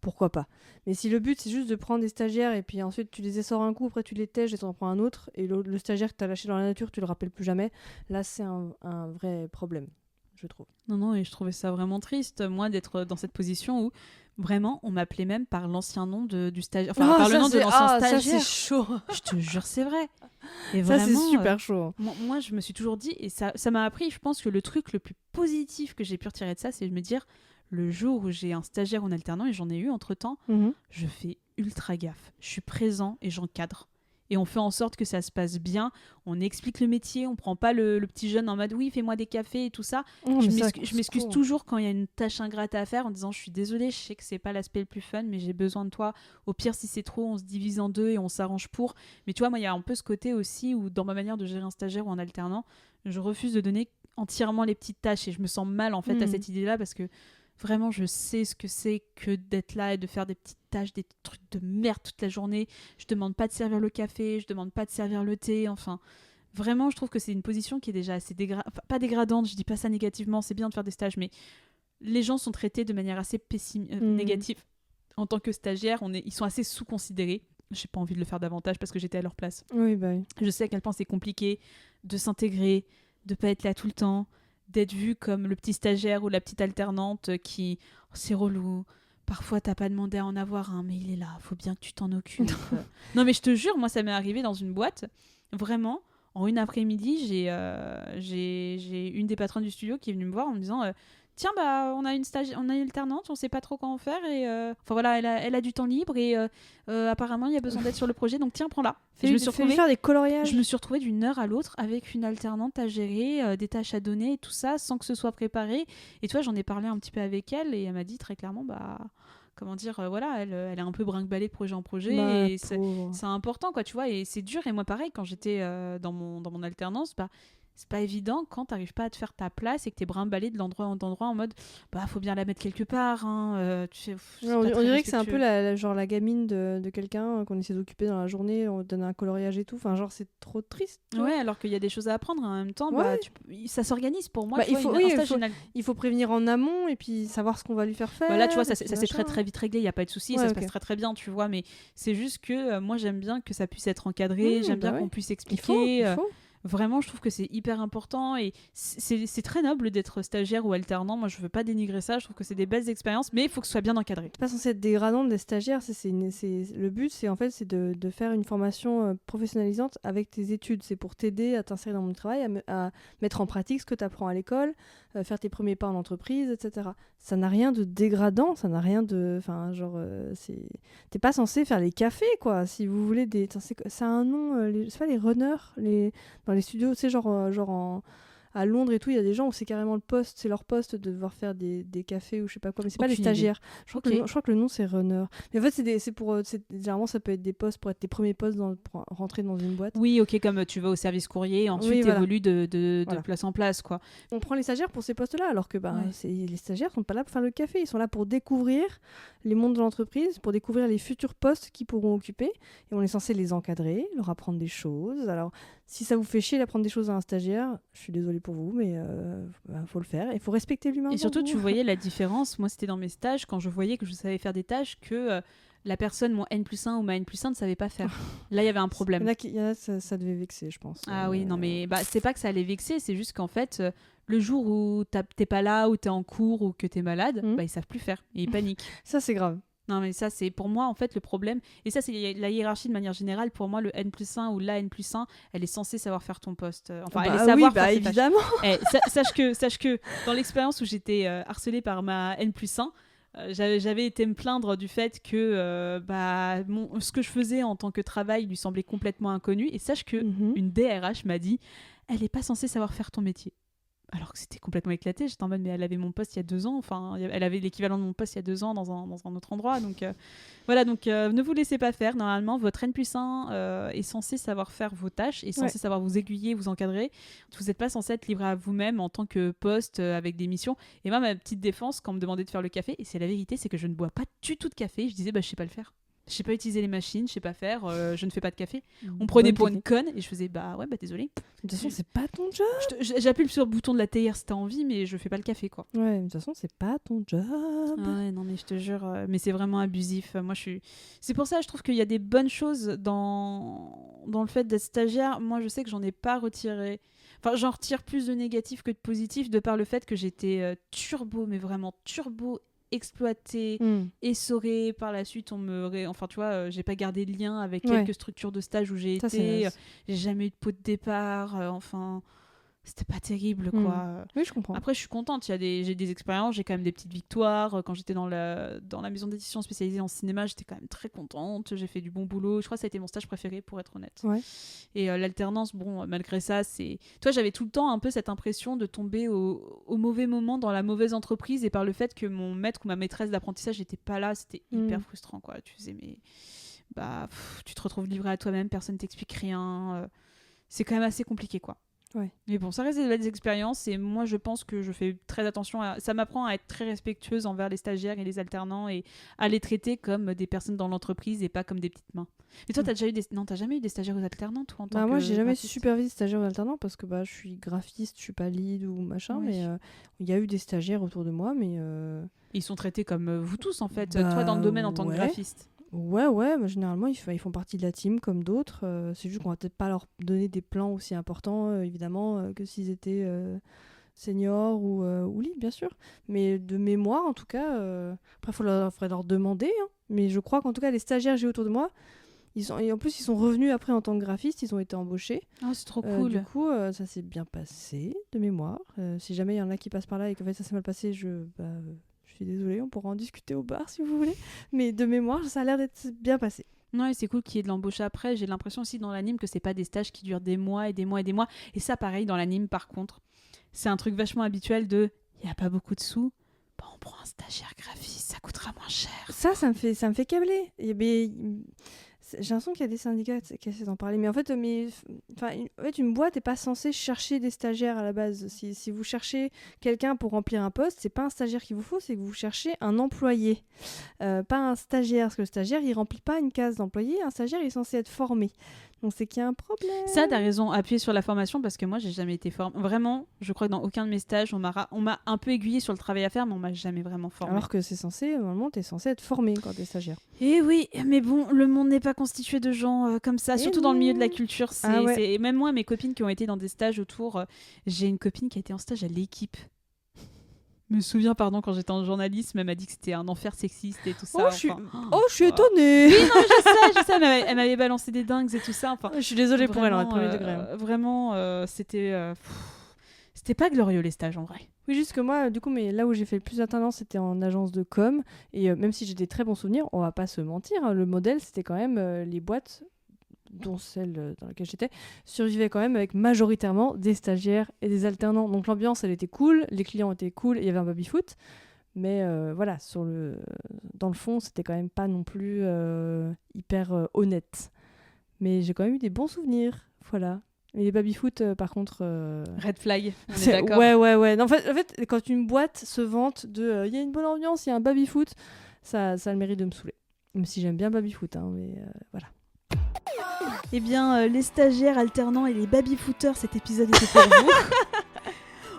E: pourquoi pas. Mais si le but c'est juste de prendre des stagiaires et puis ensuite tu les essores un coup, après tu les tèges et tu en prends un autre, et le stagiaire que tu as lâché dans la nature, tu le rappelles plus jamais, là c'est un vrai problème, je trouve.
D: Non, et je trouvais ça vraiment triste, moi, d'être dans cette position où vraiment, on m'appelait même par l'ancien nom du stagiaire. Enfin, par le nom de l'ancien stagiaire.
E: Ça c'est chaud.
D: Je te jure, c'est vrai. Et
E: Ça
D: vraiment,
E: c'est super chaud.
D: moi, je me suis toujours dit, et ça m'a appris, je pense que le truc le plus positif que j'ai pu retirer de ça, c'est de me dire, le jour où j'ai un stagiaire en alternant, et j'en ai eu entre-temps, je fais ultra gaffe. Je suis présent et j'encadre. Et on fait en sorte que ça se passe bien. On explique le métier, on prend pas le petit jeune en mode oui, fais-moi des cafés et tout ça. Je m'excuse toujours quand il y a une tâche ingrate à faire en disant je suis désolée, je sais que c'est pas l'aspect le plus fun, mais j'ai besoin de toi. Au pire, si c'est trop, on se divise en deux et on s'arrange pour. Mais tu vois, moi, il y a un peu ce côté aussi où dans ma manière de gérer un stagiaire ou un alternant, je refuse de donner entièrement les petites tâches et je me sens mal en fait à cette idée-là parce que vraiment, je sais ce que c'est que d'être là et de faire des petites tâches, des trucs de merde toute la journée. Je demande pas de servir le café, je demande pas de servir le thé. Enfin, vraiment, je trouve que c'est une position qui est déjà assez pas dégradante. Je dis pas ça négativement. C'est bien de faire des stages, mais les gens sont traités de manière assez négative. En tant que stagiaire, ils sont assez sous-considérés. J'ai pas envie de le faire davantage parce que j'étais à leur place.
E: Oui, bah oui.
D: Je sais à quel point c'est compliqué de s'intégrer, de pas être là tout le temps, d'être vu comme le petit stagiaire ou la petite alternante qui c'est relou. Parfois t'as pas demandé à en avoir un, mais il est là, faut bien que tu t'en occupes. Non mais je te jure, moi ça m'est arrivé dans une boîte, vraiment, en une après-midi, j'ai une des patronnes du studio qui est venue me voir en me disant tiens, bah, on a une alternante, on sait pas trop quoi en faire. Et, enfin voilà, elle a du temps libre et apparemment, il y a besoin d'aide sur le projet. Donc tiens, prends-la.
E: Je me suis retrouvée faire des coloriages.
D: Je me suis retrouvée d'une heure à l'autre avec une alternante à gérer, des tâches à donner et tout ça, sans que ce soit préparé. Et toi, j'en ai parlé un petit peu avec elle et elle m'a dit très clairement, bah... comment dire, voilà, elle est un peu brinque-ballée de projet en projet
E: Bah,
D: et c'est important, quoi, tu vois. Et c'est dur. Et moi, pareil, quand j'étais dans mon alternance, bah... c'est pas évident quand t'arrives pas à te faire ta place et que t'es brinque-ballé de l'endroit en endroit en mode bah faut bien la mettre quelque part hein, tu sais,
E: on dirait que c'est un peu genre la gamine de quelqu'un qu'on essaie d'occuper dans la journée, on donne un coloriage et tout, enfin genre c'est trop triste,
D: ouais, alors qu'il y a des choses à apprendre en même temps. Ouais. Bah, ça s'organise pour moi,
E: bah, il faut prévenir en amont et puis savoir ce qu'on va lui faire faire.
D: Bah là tu vois ça c'est très très vite réglé, il y a pas de souci, ça se passe très très bien, tu vois, mais c'est juste que moi j'aime bien que ça puisse être encadré, j'aime bien qu'on puisse expliquer.
E: Il faut.
D: Vraiment, je trouve que c'est hyper important et c'est très noble d'être stagiaire ou alternant. Moi, je veux pas dénigrer ça. Je trouve que c'est des belles expériences, mais il faut que ce soit bien encadré.
E: C'est pas censé être dégradant des stagiaires. Le but, c'est en fait, c'est de faire une formation professionnalisante avec tes études. C'est pour t'aider à t'insérer dans le travail, à mettre en pratique ce que tu apprends à l'école, faire tes premiers pas en entreprise, etc. Ça n'a rien de dégradant. Ça n'a rien de, enfin, genre, t'es pas censé faire les cafés, quoi. Si vous voulez ça a un nom. C'est pas les runners, dans les studios, tu sais, genre à Londres et tout, il y a des gens où c'est carrément c'est leur poste de devoir faire des cafés ou je sais pas quoi, mais c'est pas les stagiaires. Je crois que le nom c'est runner. Mais en fait, généralement ça peut être des postes pour être tes premiers postes pour rentrer dans une boîte.
D: Oui, ok, comme tu vas au service courrier, ensuite t'évolues de place en place, quoi.
E: On prend les stagiaires pour ces postes-là, alors que les stagiaires sont pas là pour faire le café, ils sont là pour découvrir les mondes de l'entreprise, pour découvrir les futurs postes qu'ils pourront occuper, et on est censé les encadrer, leur apprendre des choses. Alors, si ça vous fait chier d'apprendre des choses à un stagiaire, je suis désolée pour vous, mais faut le faire. Il faut respecter l'humain.
D: Et surtout, tu voyais la différence. Moi, c'était dans mes stages, quand je voyais que je savais faire des tâches que la personne, mon N+1 ou ma N+1 ne savait pas faire. Là, il y avait un problème.
E: Ça devait vexer, je pense.
D: Ah oui, non, mais c'est pas que ça allait vexer, c'est juste qu'en fait, le jour où t'es pas là, ou t'es en cours, ou que t'es malade, ils savent plus faire. Et ils paniquent.
E: Ça, c'est grave.
D: Non, mais ça, c'est pour moi, en fait, le problème. Et ça, c'est la hiérarchie de manière générale. Pour moi, le N+1 ou la N+1, elle est censée savoir faire ton poste. Enfin, elle est savoir faire
E: évidemment.
D: Sache que dans l'expérience où j'étais harcelée par ma N+1, j'avais été me plaindre du fait que ce que je faisais en tant que travail lui semblait complètement inconnu. Et sache que une DRH m'a dit, elle n'est pas censée savoir faire ton métier. alors que c'était complètement éclaté. J'étais en mode, mais elle avait mon poste il y a 2 ans. Enfin, elle avait l'équivalent de mon poste il y a 2 ans dans un autre endroit. Donc voilà, donc ne vous laissez pas faire. Normalement, votre N+1 est censé savoir faire vos tâches, est censé savoir vous aiguiller, vous encadrer. Vous n'êtes pas censé être livré à vous-même en tant que poste avec des missions. Et moi, ma petite défense, quand on me demandait de faire le café, et c'est la vérité, c'est que je ne bois pas du tout de café. Je disais, je sais pas le faire. Je sais pas utiliser les machines, je sais pas faire, je ne fais pas de café. On prenait pour une conne et je faisais désolé.
E: De toute façon, c'est pas ton job.
D: J'appuie sur le bouton de la théière si t'as envie, mais je fais pas le café quoi.
E: Ouais, de toute façon, c'est pas ton job.
D: Ouais, non mais je te jure, mais c'est vraiment abusif. Moi, c'est pour ça je trouve qu'il y a des bonnes choses dans le fait d'être stagiaire. Moi, je sais que j'en ai pas retiré. Enfin, j'en retire plus de négatif que de positif de par le fait que j'étais turbo, mais vraiment turbo exploité, essoré. Par la suite, enfin tu vois, j'ai pas gardé de lien avec quelques structures de stage où j'ai été. J'ai jamais eu de pot de départ. Enfin, c'était pas terrible quoi.
E: Oui, je comprends.
D: Après, je suis contente. J'ai des expériences, j'ai quand même des petites victoires. Quand j'étais dans la maison d'édition spécialisée en cinéma, j'étais quand même très contente. J'ai fait du bon boulot. Je crois que ça a été mon stage préféré, pour être honnête. Ouais. Et l'alternance, bon, malgré ça, toi, j'avais tout le temps un peu cette impression de tomber au mauvais moment dans la mauvaise entreprise, et par le fait que mon maître ou ma maîtresse d'apprentissage n'était pas là, c'était hyper frustrant quoi. Tu faisais tu te retrouves livré à toi-même, personne t'explique rien. C'est quand même assez compliqué quoi. Ouais. Mais bon, ça reste des belles expériences, et moi je pense que je fais très attention ça m'apprend à être très respectueuse envers les stagiaires et les alternants, et à les traiter comme des personnes dans l'entreprise et pas comme des petites mains. Mais toi, t'as jamais eu des stagiaires ou alternants, toi, en tant que
E: moi, j'ai jamais
D: graphiste?
E: supervisé stagiaires ou alternants parce que je suis graphiste, je suis pas lead ou machin, mais il y a eu des stagiaires autour de moi, mais
D: ils sont traités comme vous tous en fait, toi dans le domaine en tant que graphiste.
E: Ouais, mais généralement ils font partie de la team comme d'autres. C'est juste qu'on va peut-être pas leur donner des plans aussi importants, évidemment, que s'ils étaient seniors ou lead, bien sûr. Mais de mémoire, en tout cas, après faudrait leur demander. Hein. Mais je crois qu'en tout cas, les stagiaires que j'ai autour de moi, et en plus ils sont revenus après en tant que graphistes, ils ont été embauchés.
D: Ah, c'est trop cool.
E: Du coup, ça s'est bien passé de mémoire. Si jamais il y en a qui passent par là et qu'en fait ça s'est mal passé, je suis désolée, on pourra en discuter au bar si vous voulez. Mais de mémoire, ça a l'air d'être bien passé.
D: Ouais, c'est cool qu'il y ait de l'embauche après. J'ai l'impression aussi dans l'anime que c'est pas des stages qui durent des mois et des mois et des mois. Et ça, pareil, dans l'anime, par contre, c'est un truc vachement habituel de il n'y a pas beaucoup de sous. Bon, on prend un stagiaire graphiste, ça coûtera moins cher.
E: Ça me fait câbler. J'ai l'impression qu'il y a des syndicats qui essaient d'en parler. Mais en fait, une boîte n'est pas censée chercher des stagiaires à la base. Si vous cherchez quelqu'un pour remplir un poste, c'est pas un stagiaire qu'il vous faut, c'est que vous cherchez un employé. Pas un stagiaire, parce que le stagiaire, il remplit pas une case d'employé. Un stagiaire, il est censé être formé. Donc c'est qu'il y a un problème. Ça,
D: t'as raison, appuyer sur la formation, parce que moi, j'ai jamais été formée. Vraiment, je crois que dans aucun de mes stages, on m'a un peu aiguillé sur le travail à faire, mais on m'a jamais vraiment formée.
E: Alors que normalement, t'es censé être formé quand t'es stagiaire.
D: Et oui, mais bon, le monde n'est pas constitué de gens comme ça, surtout dans le milieu de la culture. Et même moi, mes copines qui ont été dans des stages autour, j'ai une copine qui a été en stage à l'Équipe. Je me souviens, quand j'étais en journalisme, elle m'a dit que c'était un enfer sexiste et tout ça.
E: Je suis étonnée.
D: Oui, non, je sais, elle m'avait balancé des dingues et tout ça. Enfin,
E: je suis désolée pour elle, en premier degré.
D: Vraiment, c'était pas glorieux les stages en vrai.
E: Oui, juste que moi, du coup, mais là où j'ai fait le plus d'alternance, c'était en agence de com. Et même si j'ai des très bons souvenirs, on va pas se mentir, hein, le modèle, c'était quand même les boîtes, dont celle dans laquelle j'étais, survivaient quand même avec majoritairement des stagiaires et des alternants. Donc l'ambiance, elle était cool, les clients étaient cool, et il y avait un baby-foot. Mais voilà, dans le fond, c'était quand même pas non plus hyper honnête. Mais j'ai quand même eu des bons souvenirs, voilà. Et les baby-foot, par contre...
D: Red flag, on est d'accord.
E: Ouais. Non, en fait, quand une boîte se vante de « il y a une bonne ambiance, il y a un baby-foot », ça a le mérite de me saouler. Même si j'aime bien baby-foot, hein, mais voilà.
D: Eh bien, les stagiaires, alternants et les baby-footers, cet épisode était pour vous.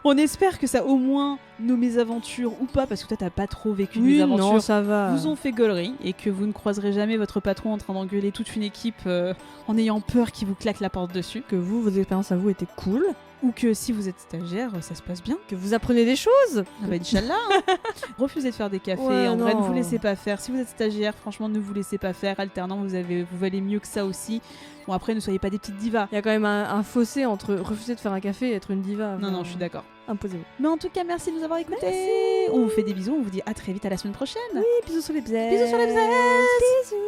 D: On espère que ça, au moins, nos mésaventures ou pas, parce que toi, t'as pas trop vécu de mésaventures,
E: non, ça va.
D: Vous ont fait gaulerie, et que vous ne croiserez jamais votre patron en train d'engueuler toute une équipe en ayant peur qu'il vous claque la porte dessus.
E: Que vos expériences à vous étaient cool.
D: Ou que si vous êtes stagiaire, ça se passe bien.
E: Que vous apprenez des choses.
D: Ah bah Inch'Allah, hein. Refusez de faire des cafés, en vrai, ne vous laissez pas faire. Si vous êtes stagiaire, franchement, ne vous laissez pas faire. Alternant, vous valez mieux que ça aussi. Bon, après, ne soyez pas des petites divas.
E: Il y a quand même un fossé entre refuser de faire un café et être une diva.
D: Non, je suis d'accord.
E: Imposez-vous.
D: Mais en tout cas, merci de nous avoir écoutés.
E: Merci.
D: On vous fait des bisous, on vous dit à très vite, à la semaine prochaine.
E: Oui, bisous sur les bzaises.
D: Bisous sur les bzaises.
E: Bisous.